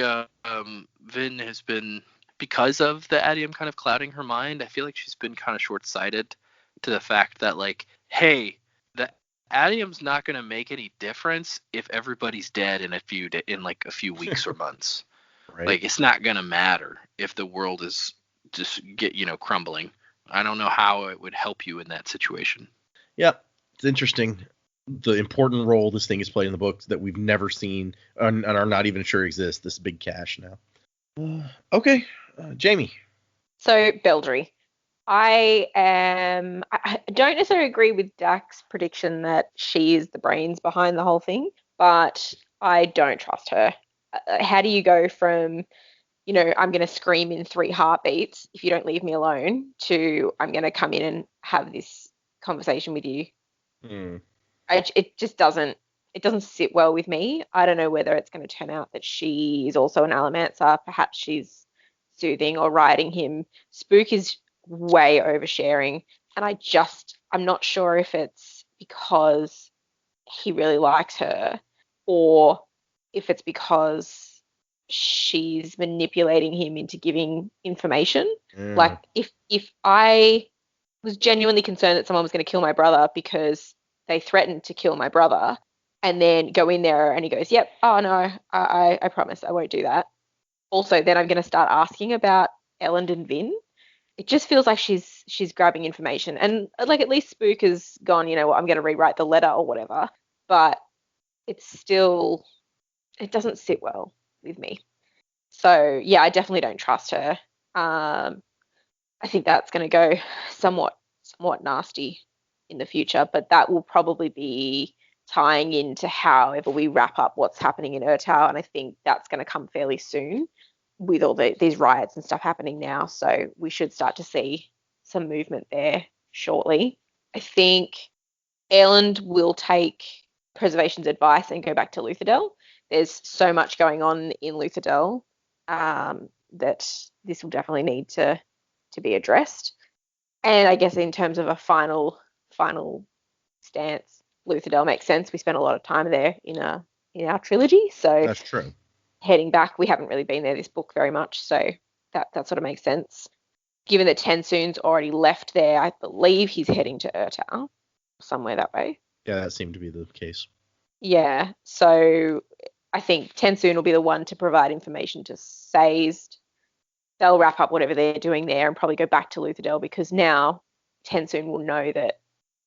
[SPEAKER 3] Vin has been, because of the Adium kind of clouding her mind, I feel like she's been kind of short-sighted to the fact that, like, hey, the Adium's not going to make any difference if everybody's dead in a few weeks or months.
[SPEAKER 1] right?
[SPEAKER 3] Like, it's not going to matter if the world is just crumbling. I don't know how it would help you in that situation.
[SPEAKER 1] Yeah, it's interesting. The important role this thing has played in the books that we've never seen and are not even sure exists. This big cache now. Okay, Jamie.
[SPEAKER 2] So, Beldry. I don't necessarily agree with Dak's prediction that she is the brains behind the whole thing, but I don't trust her. How do you go from, I'm going to scream in 3 heartbeats if you don't leave me alone, to I'm going to come in and have this conversation with you? It just doesn't sit well with me. I don't know whether it's going to turn out that she is also an Allomancer. Perhaps she's soothing or riding him. Spook is way oversharing, and I'm not sure if it's because he really likes her or if it's because she's manipulating him into giving information. Like, if I was genuinely concerned that someone was going to kill my brother because they threatened to kill my brother, and then go in there and he goes, yep, oh no, I promise I won't do that. Also, then I'm going to start asking about Elend and Vin. It just feels like she's grabbing information. And like, at least Spook has gone, you know what, I'm going to rewrite the letter or whatever. But it doesn't sit well with me. So yeah, I definitely don't trust her. I think that's going to go somewhat nasty in the future, but that will probably be tying into however we wrap up what's happening in Urtal, and I think that's going to come fairly soon with all these riots and stuff happening now. So we should start to see some movement there shortly. I think Erland will take Preservation's advice and go back to Luthadel. There's so much going on in Luthadel that this will definitely need to be addressed. And I guess in terms of a final stance, Luthadel makes sense. We spent a lot of time there in our trilogy, so
[SPEAKER 1] That's true.
[SPEAKER 2] Heading back, we haven't really been there this book very much, so that sort of makes sense. Given that Tensoon's already left there, I believe he's heading to Urtal, somewhere that way.
[SPEAKER 1] Yeah, that seemed to be the case.
[SPEAKER 2] Yeah, so I think Tensoon will be the one to provide information to Sazed. They'll wrap up whatever they're doing there and probably go back to Luthadel, because now Tensoon will know that,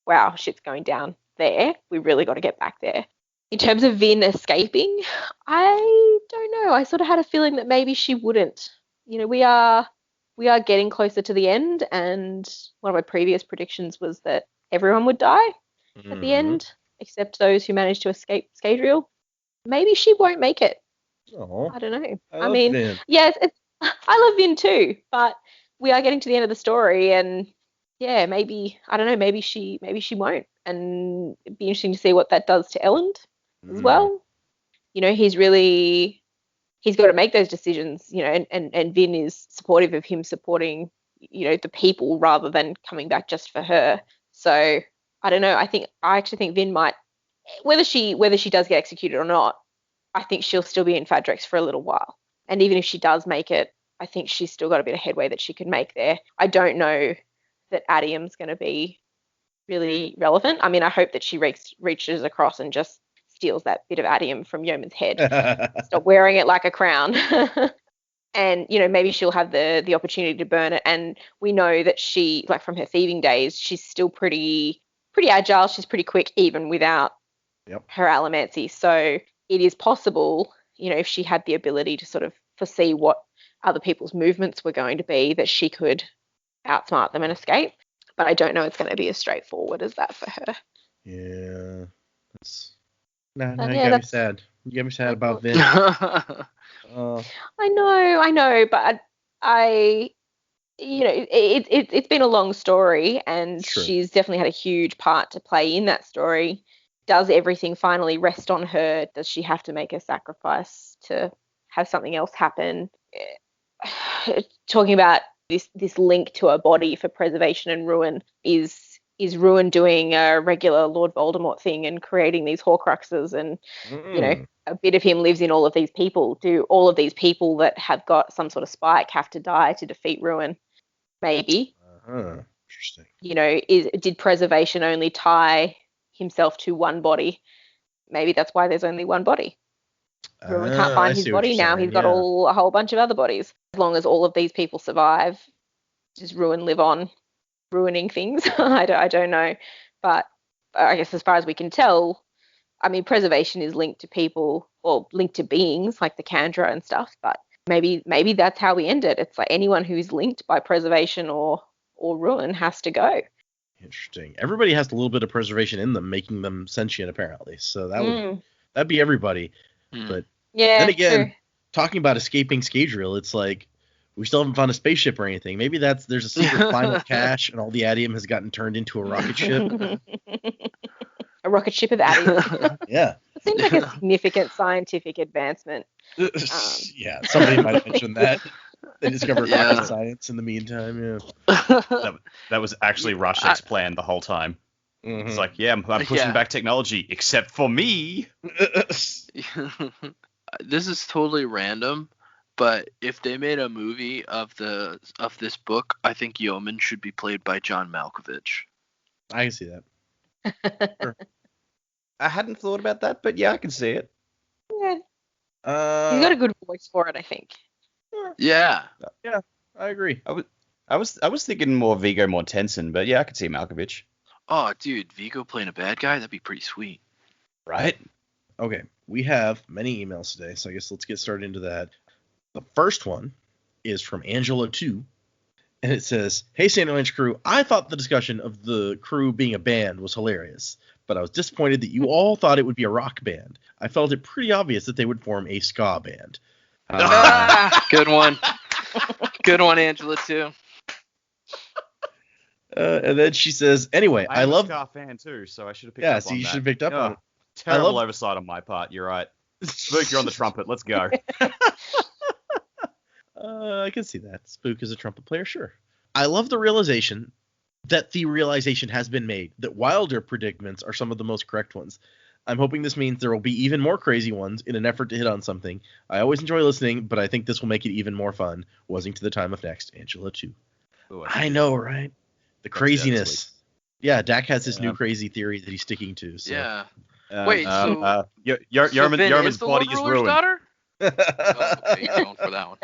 [SPEAKER 2] wow, shit's going down there. We really got to get back there. In terms of Vin escaping, I don't know. I sort of had a feeling that maybe she wouldn't. We are getting closer to the end, and one of my previous predictions was that everyone would die at the end, except those who managed to escape Scadrial. Maybe she won't make it.
[SPEAKER 1] Oh,
[SPEAKER 2] I don't know.
[SPEAKER 1] I mean, Vin.
[SPEAKER 2] Yes, I love Vin too, but we are getting to the end of the story, and yeah, maybe, I don't know, maybe she won't, and it'd be interesting to see what that does to Elend as well. He's got to make those decisions, and Vin is supportive of him supporting, the people rather than coming back just for her. So I don't know. I actually think Vin might, whether she does get executed or not, I think she'll still be in Fadrex for a little while. And even if she does make it, I think she's still got a bit of headway that she could make there. I don't know that Adium's going to be really relevant. I mean, I hope that she reaches across and just steals that bit of Adium from Yeoman's head. Stop wearing it like a crown. And, maybe she'll have the opportunity to burn it. And we know that she, like from her thieving days, she's still pretty agile. She's pretty quick even without her allomancy. So it is possible, if she had the ability to sort of foresee what other people's movements were going to be, that she could outsmart them and escape. But I don't know it's going to be as straightforward as that for her.
[SPEAKER 1] Yeah. Now you got me sad. You got me sad about Vin.
[SPEAKER 2] I know, but it's been a long story, and she's definitely had a huge part to play in that story. Does everything finally rest on her? Does she have to make a sacrifice to have something else happen? Talking about this link to her body for preservation and ruin, is Ruin doing a regular Lord Voldemort thing and creating these Horcruxes, and a bit of him lives in all of these people. Do all of these people that have got some sort of spike have to die to defeat Ruin? Maybe.
[SPEAKER 1] Interesting.
[SPEAKER 2] Did preservation only tie himself to one body? Maybe that's why there's only one body. Ruin can't find his body now. He's got a whole bunch of other bodies. As long as all of these people survive, does Ruin live on ruining things? I don't know. But I guess as far as we can tell, I mean, preservation is linked to people or linked to beings like the Kandra and stuff. But maybe that's how we end it. It's like anyone who's linked by preservation or ruin has to go.
[SPEAKER 1] Interesting. Everybody has a little bit of preservation in them, making them sentient apparently. So that'd be everybody. But then again, talking about escaping Scadrial, it's like we still haven't found a spaceship or anything. Maybe there's a secret final cache, and all the Adium has gotten turned into a rocket ship.
[SPEAKER 2] A rocket ship of Adium.
[SPEAKER 1] Yeah.
[SPEAKER 2] It seems like a significant scientific advancement.
[SPEAKER 1] Yeah, somebody might have mentioned that. They discovered rocket science in the meantime. Yeah.
[SPEAKER 4] That was actually Rashek's plan the whole time. Mm-hmm. It's like, I'm pushing back technology, except for me.
[SPEAKER 3] This is totally random, but if they made a movie of this book, I think Yeoman should be played by John Malkovich.
[SPEAKER 1] I can see that.
[SPEAKER 4] Sure. I hadn't thought about that, but I can see it.
[SPEAKER 2] Yeah. He's got a good voice for it, I think.
[SPEAKER 3] Yeah.
[SPEAKER 1] Yeah, I agree.
[SPEAKER 4] I was thinking more Viggo Mortensen, but I could see Malkovich.
[SPEAKER 3] Oh, dude, Viggo playing a bad guy? That'd be pretty sweet.
[SPEAKER 1] Right? Okay, we have many emails today, so I guess let's get started into that. The first one is from Angela 2, and it says, "Hey, Sanderlanche crew, I thought the discussion of the crew being a band was hilarious, but I was disappointed that you all thought it would be a rock band. I felt it pretty obvious that they would form a ska band."
[SPEAKER 3] Good one. Good one, Angela, too.
[SPEAKER 1] And then she says, "Anyway, I love..."
[SPEAKER 4] I'm a ska fan too, so I should have picked up on that.
[SPEAKER 1] Yeah, so you should have picked up on it.
[SPEAKER 4] Terrible oversight on my part. You're right. Spook, you're on the trumpet. Let's go.
[SPEAKER 1] I can see that. Spook is a trumpet player, sure. I love the realization that the realization has been made that Wilder predicaments are some of the most correct ones. I'm hoping this means there will be even more crazy ones in an effort to hit on something. I always enjoy listening, but I think this will make it even more fun. Wasing to the time of next, Angela 2. Ooh, I know, right? The craziness. Yeah, Dak has this new crazy theory that he's sticking to. So.
[SPEAKER 3] Yeah. Wait, so
[SPEAKER 4] Yarman's body is ruined.
[SPEAKER 3] Daughter? Okay, you're going for that one.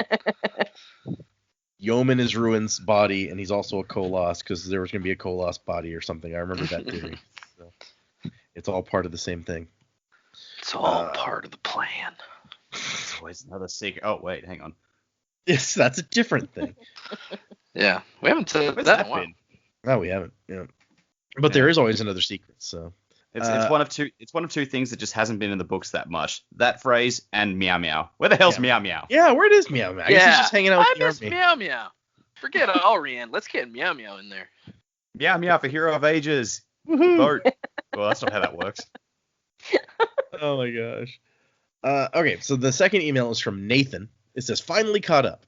[SPEAKER 1] Yeoman is Ruin's body, and he's also a Koloss because there was going to be a Koloss body or something. I remember that theory. So it's all part of the same thing.
[SPEAKER 3] It's all part of the plan.
[SPEAKER 4] It's always another secret. Oh, wait, hang on.
[SPEAKER 1] Yes, that's a different thing.
[SPEAKER 3] Yeah, we haven't said that in a while.
[SPEAKER 1] No, we haven't. Yeah, but there is always another secret. So
[SPEAKER 4] it's one of two. It's one of two things that just hasn't been in the books that much. That phrase and meow meow. Where the hell's meow meow?
[SPEAKER 1] Yeah, where is meow meow? I guess he's just hanging out with
[SPEAKER 3] I miss meow meow. Forget Alrian. Let's get meow meow in there.
[SPEAKER 4] Meow meow for Hero of Ages. Vote. Well, that's not how that works.
[SPEAKER 1] Oh my gosh. Okay, so the second email is from Nathan. It says, "Finally caught up.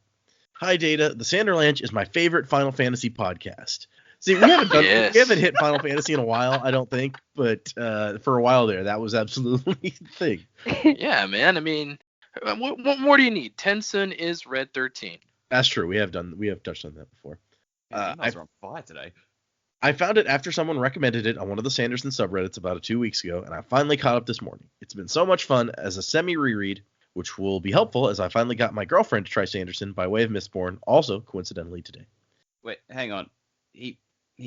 [SPEAKER 1] Hi Data, the Sanderlanche is my favorite Final Fantasy podcast." See, we haven't we haven't hit Final Fantasy in a while, I don't think, but for a while there, that was absolutely the thing.
[SPEAKER 3] Yeah, man. I mean, what more do you need? Tensun is Red 13.
[SPEAKER 1] That's true. We have touched on that before.
[SPEAKER 4] Emails are on fire today.
[SPEAKER 1] I found it after someone recommended it on one of the Sanderson subreddits about 2 weeks ago, and I finally caught up this morning. It's been so much fun as a semi-reread, which will be helpful as I finally got my girlfriend to try Sanderson by way of Mistborn, also coincidentally today.
[SPEAKER 4] Wait, hang on. He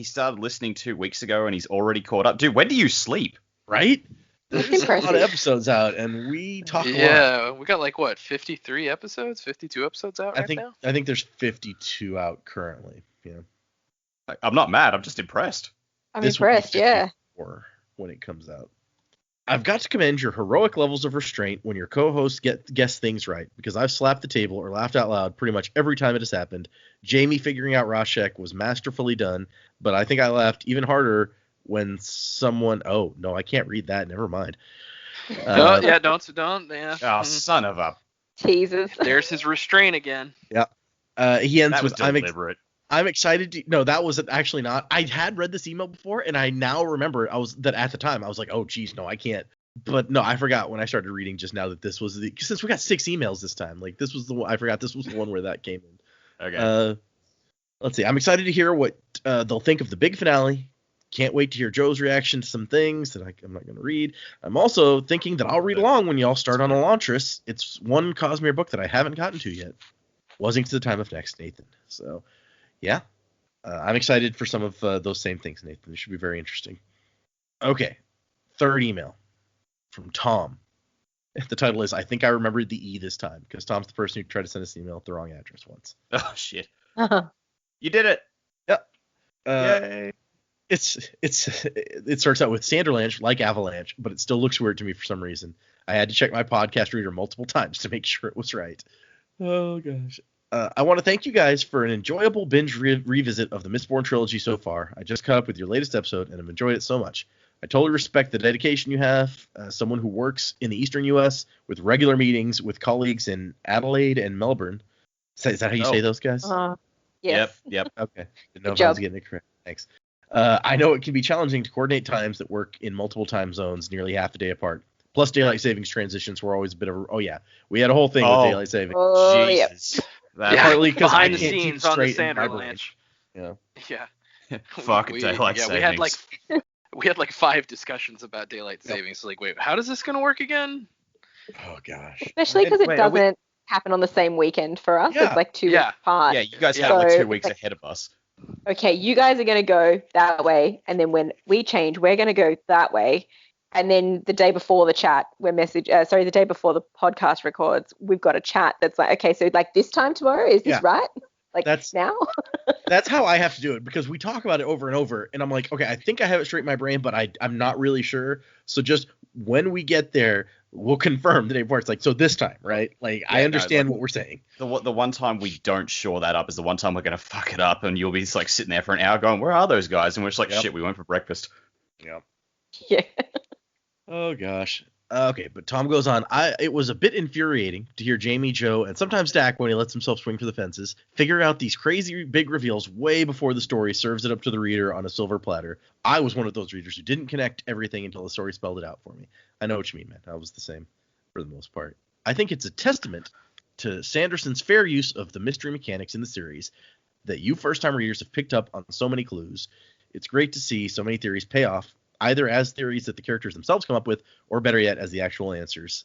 [SPEAKER 4] started listening 2 weeks ago and he's already caught up. Dude, when do you sleep?
[SPEAKER 1] Right?
[SPEAKER 2] That's
[SPEAKER 1] There's a lot of
[SPEAKER 2] impressive.
[SPEAKER 1] episodes out, and we talk a lot.
[SPEAKER 3] Yeah, we got like what, 53 episodes, 52 episodes out right now.
[SPEAKER 1] I think there's 52 out currently. Yeah.
[SPEAKER 4] I'm not mad. I'm just impressed.
[SPEAKER 2] I'm
[SPEAKER 1] This will be
[SPEAKER 2] impressed, yeah.
[SPEAKER 1] 54 when it comes out. I've got to commend your heroic levels of restraint when your co-hosts guess things right, because I've slapped the table or laughed out loud pretty much every time it has happened. Jamie figuring out Rashek was masterfully done, but I think I laughed even harder when someone... Oh, no, I can't read that. Never mind.
[SPEAKER 3] Don't. Yeah.
[SPEAKER 4] Oh, son of a...
[SPEAKER 2] Jesus.
[SPEAKER 3] There's his restraint again.
[SPEAKER 1] He ends
[SPEAKER 4] That was
[SPEAKER 1] with...
[SPEAKER 4] deliberate.
[SPEAKER 1] I'm excited to... No, that was actually not. I had read this email before, and I now remember that at the time. I was like, oh, geez, no, I can't. But no, I forgot when I started reading just now that this was the... Since we got 6 emails this time, like, this was the one... I forgot this was the one where that came in.
[SPEAKER 4] Okay.
[SPEAKER 1] Let's see. I'm excited to hear what they'll think of the big finale. Can't wait to hear Joe's reaction to some things that I'm not going to read. I'm also thinking that I'll read along when y'all start on Elantris. It's one Cosmere book that I haven't gotten to yet. Wasn't to the time of next, Nathan. So... Yeah, I'm excited for some of those same things, Nathan. It should be very interesting. Okay, third email from Tom. The title is, I think I remembered the E this time, because Tom's the person who tried to send us an email at the wrong address once.
[SPEAKER 4] Oh, shit.
[SPEAKER 2] Uh-huh.
[SPEAKER 4] You did it.
[SPEAKER 1] Yep.
[SPEAKER 4] Yay.
[SPEAKER 1] It starts out with Sanderlanche, like Avalanche, but it still looks weird to me for some reason. I had to check my podcast reader multiple times to make sure it was right. Oh, gosh. I want to thank you guys for an enjoyable binge revisit of the Mistborn trilogy so far. I just caught up with your latest episode and have enjoyed it so much. I totally respect the dedication you have. Someone who works in the Eastern U.S. with regular meetings with colleagues in Adelaide and Melbourne. Is that how you say those guys?
[SPEAKER 2] Yes.
[SPEAKER 4] Yep.
[SPEAKER 1] Okay. Didn't know
[SPEAKER 2] Good
[SPEAKER 1] if I was
[SPEAKER 2] job.
[SPEAKER 1] getting it correct. Thanks. I know it can be challenging to coordinate times that work in multiple time zones nearly half a day apart. Plus, daylight savings transitions were always a bit of oh, yeah. We had a whole thing with daylight savings.
[SPEAKER 2] Oh, yep.
[SPEAKER 4] Jesus.
[SPEAKER 3] Yeah,
[SPEAKER 1] Partly because I
[SPEAKER 3] behind the
[SPEAKER 1] can't keep
[SPEAKER 3] scenes on the
[SPEAKER 1] straight in my brain.
[SPEAKER 3] Sanderlanche.
[SPEAKER 1] Yeah.
[SPEAKER 3] Yeah.
[SPEAKER 4] Fuck daylight savings.
[SPEAKER 3] We had like 5 discussions about daylight savings. Like, wait, how does this gonna work again?
[SPEAKER 1] Oh, gosh.
[SPEAKER 2] Especially because it
[SPEAKER 4] Wait, are we-
[SPEAKER 2] doesn't happen on the same weekend for us.
[SPEAKER 1] Yeah.
[SPEAKER 2] It's like 2
[SPEAKER 3] Yeah.
[SPEAKER 2] weeks apart.
[SPEAKER 4] Yeah, you guys
[SPEAKER 3] Yeah.
[SPEAKER 4] have like
[SPEAKER 2] So
[SPEAKER 4] 2 weeks
[SPEAKER 2] it's like-
[SPEAKER 4] ahead of us.
[SPEAKER 2] Okay, you guys are going to go that way. And then when we change, we're going to go that way. And then the day before the chat, the day before the podcast records, we've got a chat that's like, okay, so like this time tomorrow, is this
[SPEAKER 1] Yeah.
[SPEAKER 2] right? Like
[SPEAKER 1] That's-
[SPEAKER 2] now?
[SPEAKER 1] That's how I have to do it, because we talk about it over and over, and I'm like, okay, I think I have it straight in my brain, but I'm not really sure. So just when we get there, we'll confirm the day before. It's like, so this time, right? Like, I understand what we're saying.
[SPEAKER 4] The one time we don't shore that up is the one time we're going to fuck it up, and you'll be like sitting there for an hour going, where are those guys? And we're just like, shit, we went for breakfast.
[SPEAKER 1] Yeah.
[SPEAKER 2] Yeah.
[SPEAKER 1] Oh, gosh. Okay, but Tom goes on. It was a bit infuriating to hear Jamie, Joe, and sometimes Dak, when he lets himself swing for the fences, figure out these crazy big reveals way before the story serves it up to the reader on a silver platter. I was one of those readers who didn't connect everything until the story spelled it out for me. I know what you mean, man. I was the same for the most part. I think it's a testament to Sanderson's fair use of the mystery mechanics in the series that you first-time readers have picked up on so many clues. It's great to see so many theories pay off, either as theories that the characters themselves come up with, or better yet, as the actual answers.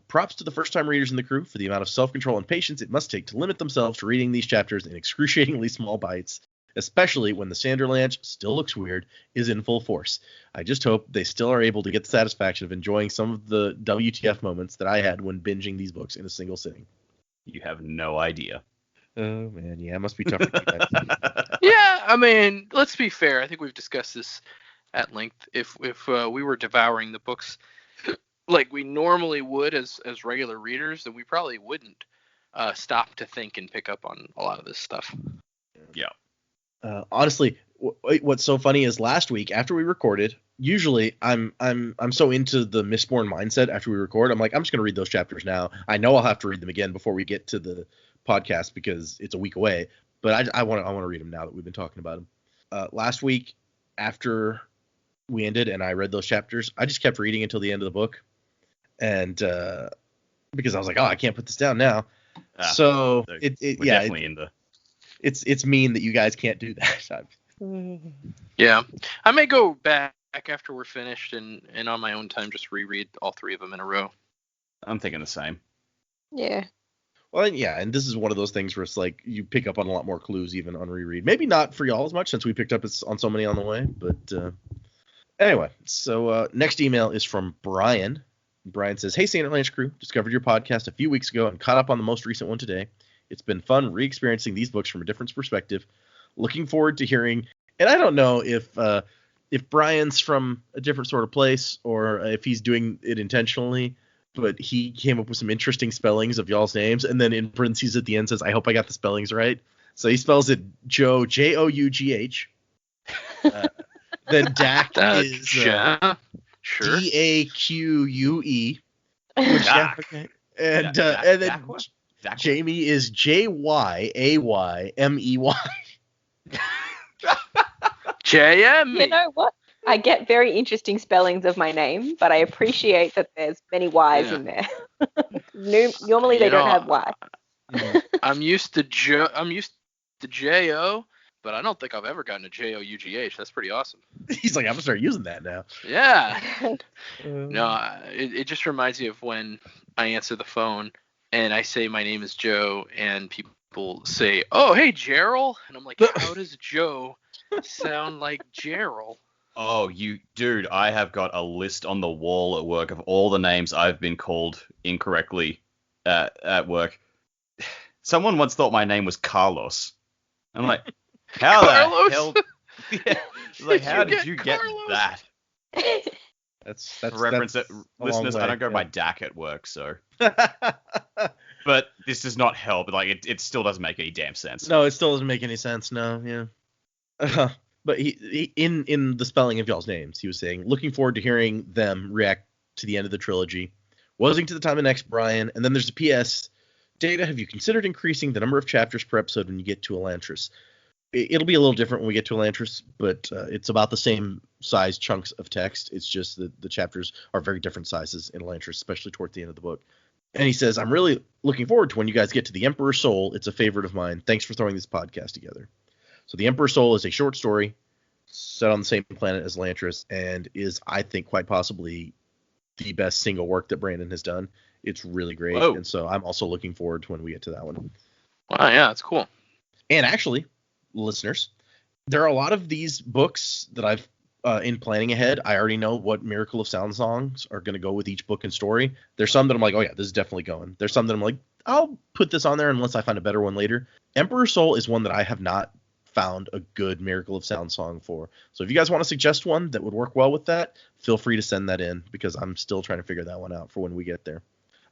[SPEAKER 1] Props to the first-time readers in the crew for the amount of self-control and patience it must take to limit themselves to reading these chapters in excruciatingly small bites, especially when the Sanderlanche still looks weird is in full force. I just hope they still are able to get the satisfaction of enjoying some of the WTF moments that I had when binging these books in a single sitting.
[SPEAKER 4] You have no idea.
[SPEAKER 1] Oh, man, yeah, it must be tough for you guys.
[SPEAKER 3] Yeah, I mean, let's be fair. I think we've discussed this at length. If we were devouring the books like we normally would as regular readers, then we probably wouldn't stop to think and pick up on a lot of this stuff.
[SPEAKER 4] Yeah.
[SPEAKER 1] Honestly, what's so funny is last week after we recorded, usually I'm so into the Mistborn mindset after we record, I'm like, I'm just gonna read those chapters now. I know I'll have to read them again before we get to the podcast because it's a week away, but I want to read them now that we've been talking about them. Last week after we ended and I read those chapters, I just kept reading until the end of the book, and because I was like, oh, I can't put this down now. So
[SPEAKER 4] We're
[SPEAKER 1] yeah,
[SPEAKER 4] definitely in the.
[SPEAKER 1] it's mean that you guys can't do that.
[SPEAKER 3] Yeah, I may go back after we're finished and on my own time just reread all three of them in a row.
[SPEAKER 4] I'm thinking the same.
[SPEAKER 2] Yeah.
[SPEAKER 1] Well, yeah, and this is one of those things where it's like you pick up on a lot more clues even on reread. Maybe not for y'all as much since we picked up on so many on the way, but anyway. So next email is from Brian. Brian says, "Hey, St. Atlantis crew, discovered your podcast a few weeks ago and caught up on the most recent one today. It's been fun re-experiencing these books from a different perspective. Looking forward to hearing." And I don't know if Brian's from a different sort of place or if he's doing it intentionally, but he came up with some interesting spellings of y'all's names, and then in parentheses at the end says, "I hope I got the spellings right." So he spells it Joe, Jough. Then Dak is
[SPEAKER 3] Sure.
[SPEAKER 1] Daque.
[SPEAKER 4] Dak.
[SPEAKER 1] Okay. And
[SPEAKER 4] Dak-
[SPEAKER 1] and then
[SPEAKER 4] Dakwa? Dakwa?
[SPEAKER 1] Jamie is Jayaymey.
[SPEAKER 3] JM.
[SPEAKER 2] You know what? I get very interesting spellings of my name, but I appreciate that there's many Y's in there. Normally they don't have Y.
[SPEAKER 3] I'm used to J-O, but I don't think I've ever gotten a Jough. That's pretty awesome.
[SPEAKER 1] He's like, I'm gonna start using that now.
[SPEAKER 3] Yeah. No, it just reminds me of when I answer the phone and I say my name is Joe and people say, "Oh, hey, Gerald," and I'm like, how does Joe sound like Gerald?
[SPEAKER 4] Oh, dude, I have got a list on the wall at work of all the names I've been called incorrectly at work. Someone once thought my name was Carlos. I'm like, how
[SPEAKER 3] Carlos?
[SPEAKER 4] the hell? Yeah. Like, how did you get that?
[SPEAKER 1] That's
[SPEAKER 4] For reference,
[SPEAKER 1] that's
[SPEAKER 4] listeners, I don't go by Dak at work, so. But this does not help. Like, it still doesn't make any damn sense.
[SPEAKER 1] No, it still doesn't make any sense. No, yeah. But he in the spelling of y'all's names, he was saying, looking forward to hearing them react to the end of the trilogy. Wasing to the time of next, Brian. And then there's a PS. Data, have you considered increasing the number of chapters per episode when you get to Elantris? It'll be a little different when we get to Elantris, but it's about the same size chunks of text. It's just that the chapters are very different sizes in Elantris, especially towards the end of the book. And he says, I'm really looking forward to when you guys get to the Emperor's Soul. It's a favorite of mine. Thanks for throwing this podcast together. So the Emperor's Soul is a short story set on the same planet as Elantris and is, I think, quite possibly the best single work that Brandon has done. It's really great.
[SPEAKER 3] Whoa.
[SPEAKER 1] And so I'm also looking forward to when we get to that one.
[SPEAKER 3] Wow, yeah, that's cool.
[SPEAKER 1] And actually, listeners, there are a lot of these books that I've in planning ahead. I already know what Miracle of Sound songs are going to go with each book and story. There's some that I'm like, oh yeah, this is definitely going. There's some that I'm like, I'll put this on there unless I find a better one later. Emperor's Soul is one that I have not found a good Miracle of Sound song for. So if you guys want to suggest one that would work well with that, feel free to send that in because I'm still trying to figure that one out for when we get there.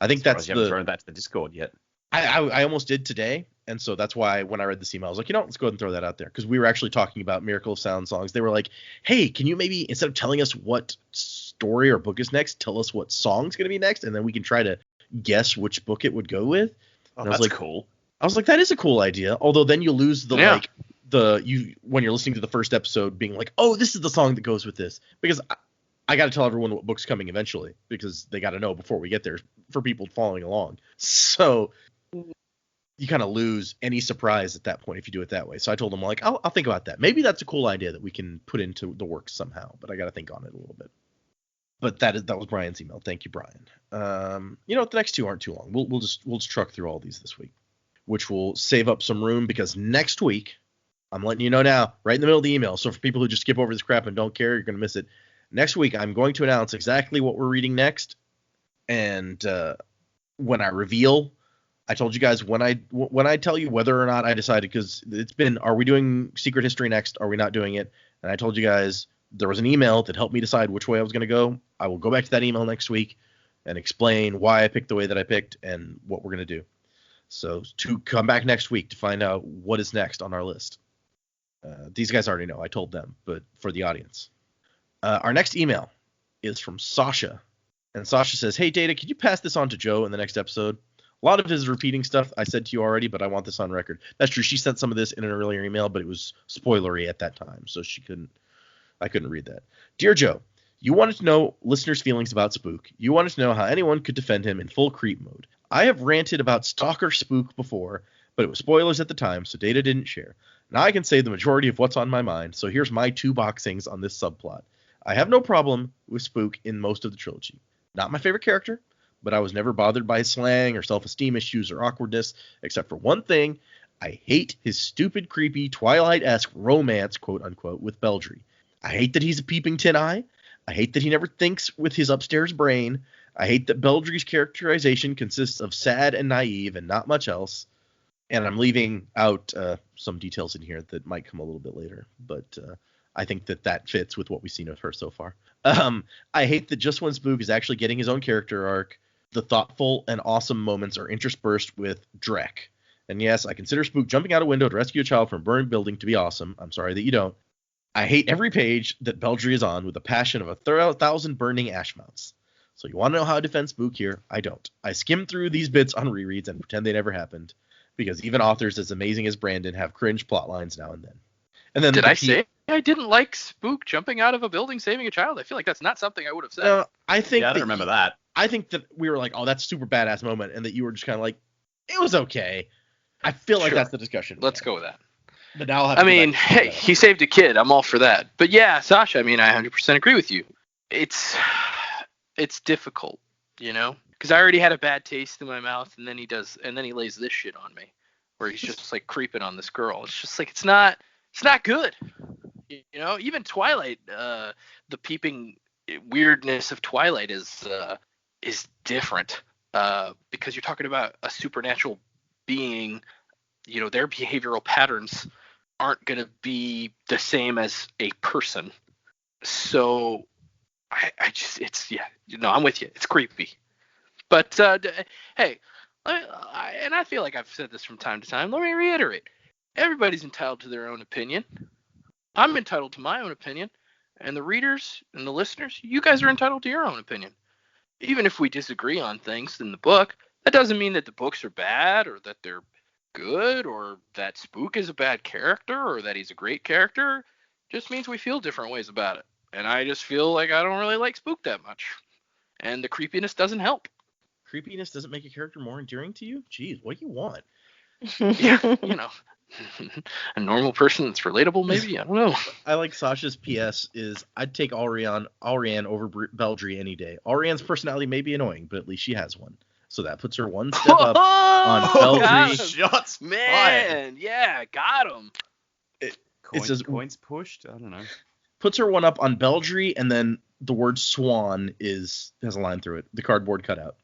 [SPEAKER 1] I think that's
[SPEAKER 4] you haven't thrown that to the Discord yet.
[SPEAKER 1] I almost did today, and so that's why when I read this email, I was like, let's go ahead and throw that out there because we were actually talking about Miracle of Sound songs. They were like, hey, can you maybe, instead of telling us what story or book is next, tell us what song's going to be next, and then we can try to guess which book it would go with.
[SPEAKER 4] Oh,
[SPEAKER 1] and
[SPEAKER 4] that's
[SPEAKER 1] I was like,
[SPEAKER 4] cool.
[SPEAKER 1] I was like, that is a cool idea. Although then you lose the when you're listening to the first episode being like, oh, this is the song that goes with this, because I got to tell everyone what book's coming eventually because they got to know before we get there for people following along. So you kind of lose any surprise at that point if you do it that way. So I told them, like, I'll think about that. Maybe that's a cool idea that we can put into the works somehow, but I got to think on it a little bit. But that was Brian's email. Thank you, Brian. The next two aren't too long. We'll just truck through all these this week, which will save up some room because next week, I'm letting you know now, right in the middle of the email. So for people who just skip over this crap and don't care, you're going to miss it. Next week, I'm going to announce exactly what we're reading next. And when I reveal, I told you guys when I tell you whether or not I decided, because it's been, are we doing Secret History next? Are we not doing it? And I told you guys there was an email that helped me decide which way I was going to go. I will go back to that email next week and explain why I picked the way that I picked and what we're going to do. So to come back next week to find out what is next on our list. These guys already know. I told them, but for the audience. Our next email is from Sasha. And Sasha says, hey, Data, could you pass this on to Joe in the next episode? A lot of his repeating stuff I said to you already, but I want this on record. That's true. She sent some of this in an earlier email, but it was spoilery at that time, so I couldn't read that. Dear Joe, you wanted to know listeners' feelings about Spook. You wanted to know how anyone could defend him in full creep mode. I have ranted about Stalker Spook before, but it was spoilers at the time, so Data didn't share. Now I can say the majority of what's on my mind, so here's my 2 boxings on this subplot. I have no problem with Spook in most of the trilogy. Not my favorite character, but I was never bothered by his slang or self-esteem issues or awkwardness, except for one thing. I hate his stupid, creepy, Twilight-esque romance, quote-unquote, with Beldry. I hate that he's a peeping tin eye. I hate that he never thinks with his upstairs brain. I hate that Beldry's characterization consists of sad and naive and not much else. And I'm leaving out some details in here that might come a little bit later, but I think that fits with what we've seen of her so far. I hate that just when Spook is actually getting his own character arc, the thoughtful and awesome moments are interspersed with dreck. And yes, I consider Spook jumping out a window to rescue a child from a burning building to be awesome. I'm sorry that you don't. I hate every page that Beldry is on with the passion of 1,000 burning ash mounts. So you want to know how I defend Spook here? I don't. I skim through these bits on rereads and pretend they never happened, because even authors as amazing as Brandon have cringe plot lines now and then. And then
[SPEAKER 3] Did I say I didn't like Spook jumping out of a building saving a child? I feel like that's not something I would have said.
[SPEAKER 1] No, I think
[SPEAKER 4] I don't remember that.
[SPEAKER 1] I think that we were like, oh, that's a super badass moment, and that you were just kind of like, it was okay. I feel like that's the discussion.
[SPEAKER 3] Let's go with that.
[SPEAKER 1] But now I'll have
[SPEAKER 3] hey, he saved a kid. I'm all for that. But yeah, Sasha, I 100% agree with you. It's difficult, because I already had a bad taste in my mouth, and then he lays this shit on me, where he's just like creeping on this girl. It's just like it's not good. Even Twilight, the peeping weirdness of Twilight is different, because you're talking about a supernatural being. Their behavioral patterns aren't going to be the same as a person. So I'm with you. It's creepy. But hey, and I feel like I've said this from time to time. Let me reiterate. Everybody's entitled to their own opinion. I'm entitled to my own opinion. And the readers and the listeners, you guys are entitled to your own opinion. Even if we disagree on things in the book, that doesn't mean that the books are bad or that they're good or that Spook is a bad character or that he's a great character. It just means we feel different ways about it. And I just feel like I don't really like Spook that much. And the creepiness doesn't help.
[SPEAKER 1] Creepiness doesn't make a character more endearing to you? Jeez, what do you want?
[SPEAKER 3] Yeah, a normal person that's relatable, maybe? I don't know.
[SPEAKER 1] I like Sasha's PS is I'd take Auriane over Beldry any day. Auriane's personality may be annoying, but at least she has one. So that puts her one step up on Beldry.
[SPEAKER 4] Shots
[SPEAKER 3] man, yeah, got him.
[SPEAKER 1] It says
[SPEAKER 4] coins pushed. I don't know.
[SPEAKER 1] Puts her one up on Beldry, and then the word swan has a line through it. The cardboard cutout.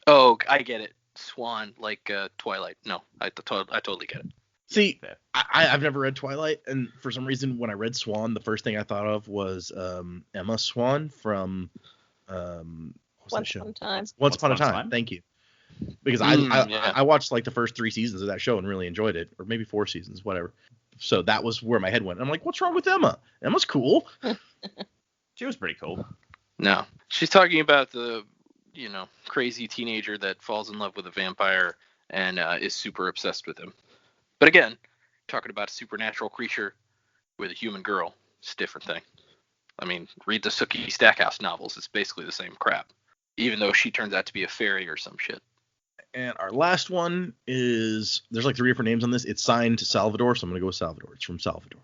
[SPEAKER 3] Oh, I get it. Swan, like Twilight. No, I totally get it.
[SPEAKER 1] See, I've never read Twilight, and for some reason, when I read Swan, the first thing I thought of was Emma Swan from
[SPEAKER 2] Once Upon a Time.
[SPEAKER 1] Once Upon a Time. Thank you. Because I watched like the first 3 seasons of that show and really enjoyed it, or maybe 4 seasons, whatever. So that was where my head went. I'm like, what's wrong with Emma? Emma's cool.
[SPEAKER 4] She was pretty cool.
[SPEAKER 3] No, she's talking about the crazy teenager that falls in love with a vampire and is super obsessed with him. But again, talking about a supernatural creature with a human girl, it's a different thing. Read the Sookie Stackhouse novels. It's basically the same crap, even though she turns out to be a fairy or some shit.
[SPEAKER 1] And our last one is, there's like 3 different names on this. It's signed to Salvador, so I'm going to go with Salvador. It's from Salvador.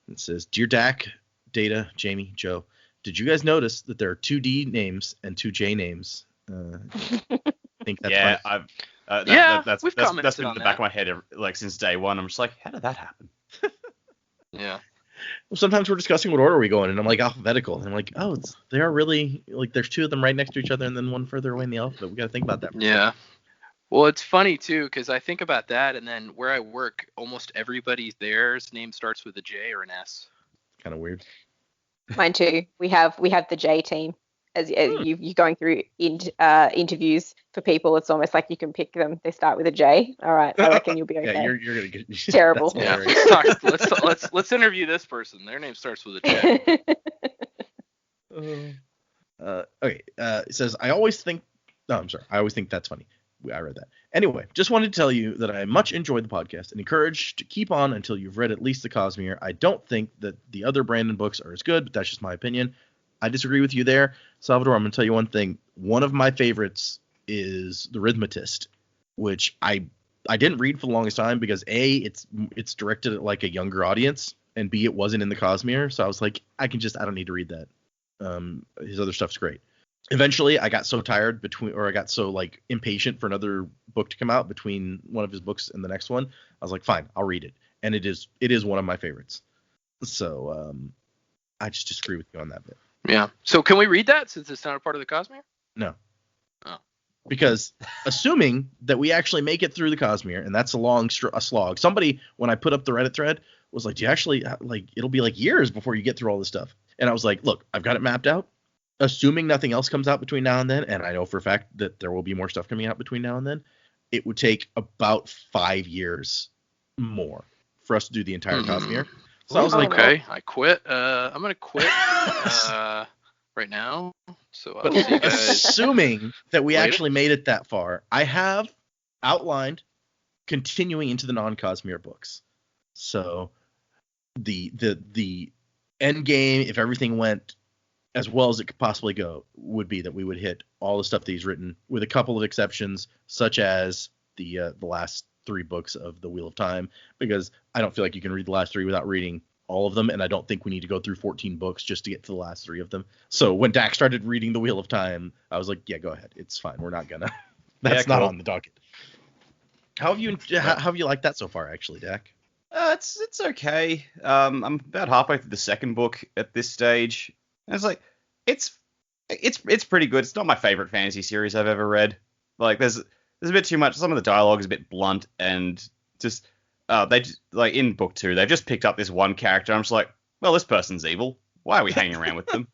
[SPEAKER 1] It says, Dear Dak, Data, Jamie, Joe, did you guys notice that there are 2 D names and 2 J names? I think that's
[SPEAKER 3] funny.
[SPEAKER 4] That's been in the back of my head like since day one. I'm just like, how did that happen?
[SPEAKER 3] Yeah.
[SPEAKER 1] Well, sometimes we're discussing what order are we going, and I'm like alphabetical, and I'm like, oh, they are really like there's 2 of them right next to each other, and then one further away in the alphabet. We got to think about that.
[SPEAKER 3] Yeah. Well, it's funny too because I think about that, and then where I work, almost everybody there's name starts with a J or an S.
[SPEAKER 1] Kind of weird.
[SPEAKER 2] Mine too. We have the J team. As you're going through interviews for people, it's almost like you can pick them. They start with a J. All right, I reckon you'll be okay.
[SPEAKER 1] Yeah, you're gonna get
[SPEAKER 2] terrible.
[SPEAKER 3] Yeah. Let's interview this person. Their name starts with a
[SPEAKER 1] J. Okay. It says I always think that's funny. I read that. Anyway, just wanted to tell you that I much enjoyed the podcast and encourage to keep on until you've read at least the Cosmere. I don't think that the other Brandon books are as good, but that's just my opinion. I disagree with you there. Salvador, I'm going to tell you one thing. One of my favorites is The Rhythmatist. which I didn't read for the longest time because A, it's directed at like a younger audience, and B, it wasn't in the Cosmere, so I was like, I don't need to read that. His other stuff's great. Eventually, I got so tired I got so like impatient for another book to come out between one of his books and the next one. I was like, fine, I'll read it, and it is one of my favorites. So I just disagree with you on that bit.
[SPEAKER 3] Yeah. So can we read that since it's not a part of the Cosmere?
[SPEAKER 1] No.
[SPEAKER 3] Oh.
[SPEAKER 1] Because assuming that we actually make it through the Cosmere, and that's a slog. Somebody, when I put up the Reddit thread, was like, do you actually, like, it'll be like years before you get through all this stuff. And I was like, look, I've got it mapped out. Assuming nothing else comes out between now and then, and I know for a fact that there will be more stuff coming out between now and then, it would take about 5 years more for us to do the entire Cosmere. So I was like,
[SPEAKER 3] okay, I quit. I'm going to quit right now. So I'll see you guys.
[SPEAKER 1] Assuming that we
[SPEAKER 3] later.
[SPEAKER 1] actually made it that far, I have outlined continuing into the non-Cosmere books. So the end game, if everything went as well as it could possibly go, would be that we would hit all the stuff that he's written, with a couple of exceptions, such as the last 3 books of the Wheel of Time, because I don't feel like you can read the last 3 without reading all of them, and I don't think we need to go through 14 books just to get to the last 3 of them. So when Dak started reading the Wheel of Time, I was like, yeah, go ahead, it's fine. We're not gonna. That's not on the docket. How have you liked that so far, actually, Dak?
[SPEAKER 4] It's okay. I'm about halfway through the second book at this stage. And it's like, it's pretty good. It's not my favorite fantasy series I've ever read. Like, there's a bit too much. Some of the dialogue is a bit blunt, and just they just, like, in book 2, they've just picked up this one character. I'm just like, well, this person's evil. Why are we hanging around with them?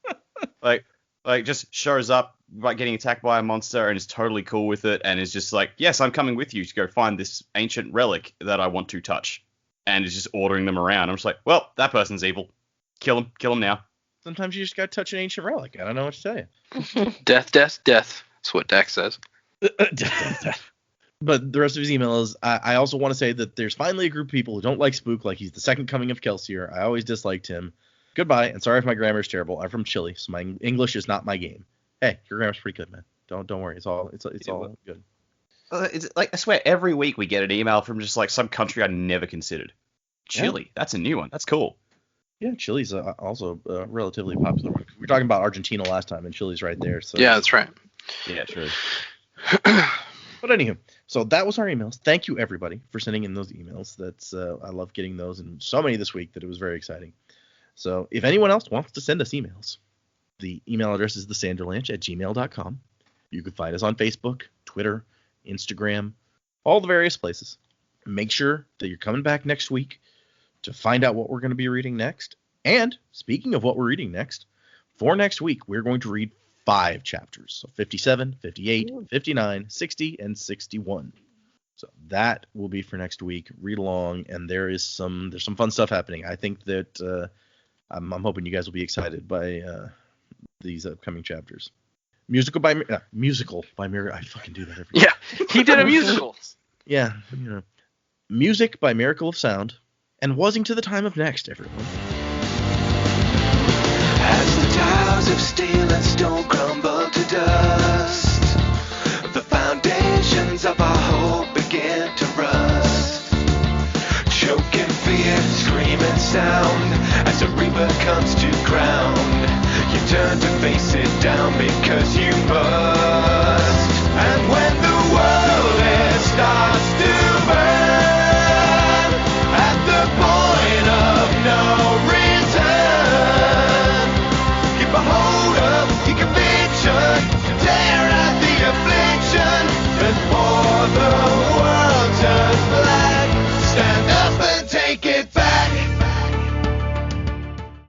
[SPEAKER 4] like just shows up like getting attacked by a monster and is totally cool with it, and is just like, yes, I'm coming with you to go find this ancient relic that I want to touch, and is just ordering them around. I'm just like, well, that person's evil. Kill him now.
[SPEAKER 1] Sometimes you just gotta touch an ancient relic. I don't know what to tell you.
[SPEAKER 3] Death. That's what Dak says.
[SPEAKER 1] But the rest of his email is, I also want to say that there's finally a group of people who don't like Spook like he's the second coming of Kelsier. I always disliked him. Goodbye, and sorry if my grammar is terrible. I'm from Chile, so my English is not my game. Hey, your grammar's pretty good, man. Don't worry. It's all good.
[SPEAKER 4] It's like, I swear, every week we get an email from just like some country I never considered. Chile. Yeah. That's a new one. That's cool.
[SPEAKER 1] Yeah, Chile's also a relatively popular one. We were talking about Argentina last time, and Chile's right there. So
[SPEAKER 3] yeah, that's right.
[SPEAKER 4] Yeah, true.
[SPEAKER 1] But anywho, so that was our emails. Thank you, everybody, for sending in those emails. That's I love getting those, and so many this week that it was very exciting. So if anyone else wants to send us emails, the email address is thesanderlanch@gmail.com. You can find us on Facebook, Twitter, Instagram, all the various places. Make sure that you're coming back next week to find out what we're going to be reading next. And speaking of what we're reading next, for next week, we're going to read 5 chapters. So 57, 58, 59, 60, and 61. So that will be for next week. Read along, and there's some fun stuff happening. I think that I'm hoping you guys will be excited by these upcoming chapters. Musical by Miracle. I fucking do that every
[SPEAKER 3] Yeah, he did a musical.
[SPEAKER 1] Yeah, music by Miracle of Sound. And wasing to the time of next, everyone.
[SPEAKER 5] As the towers of steel and stone crumble to dust, the foundations of our hope begin to rust. Choking fear, screaming sound, as a reaper comes to ground. You turn to face it down because you must. And when the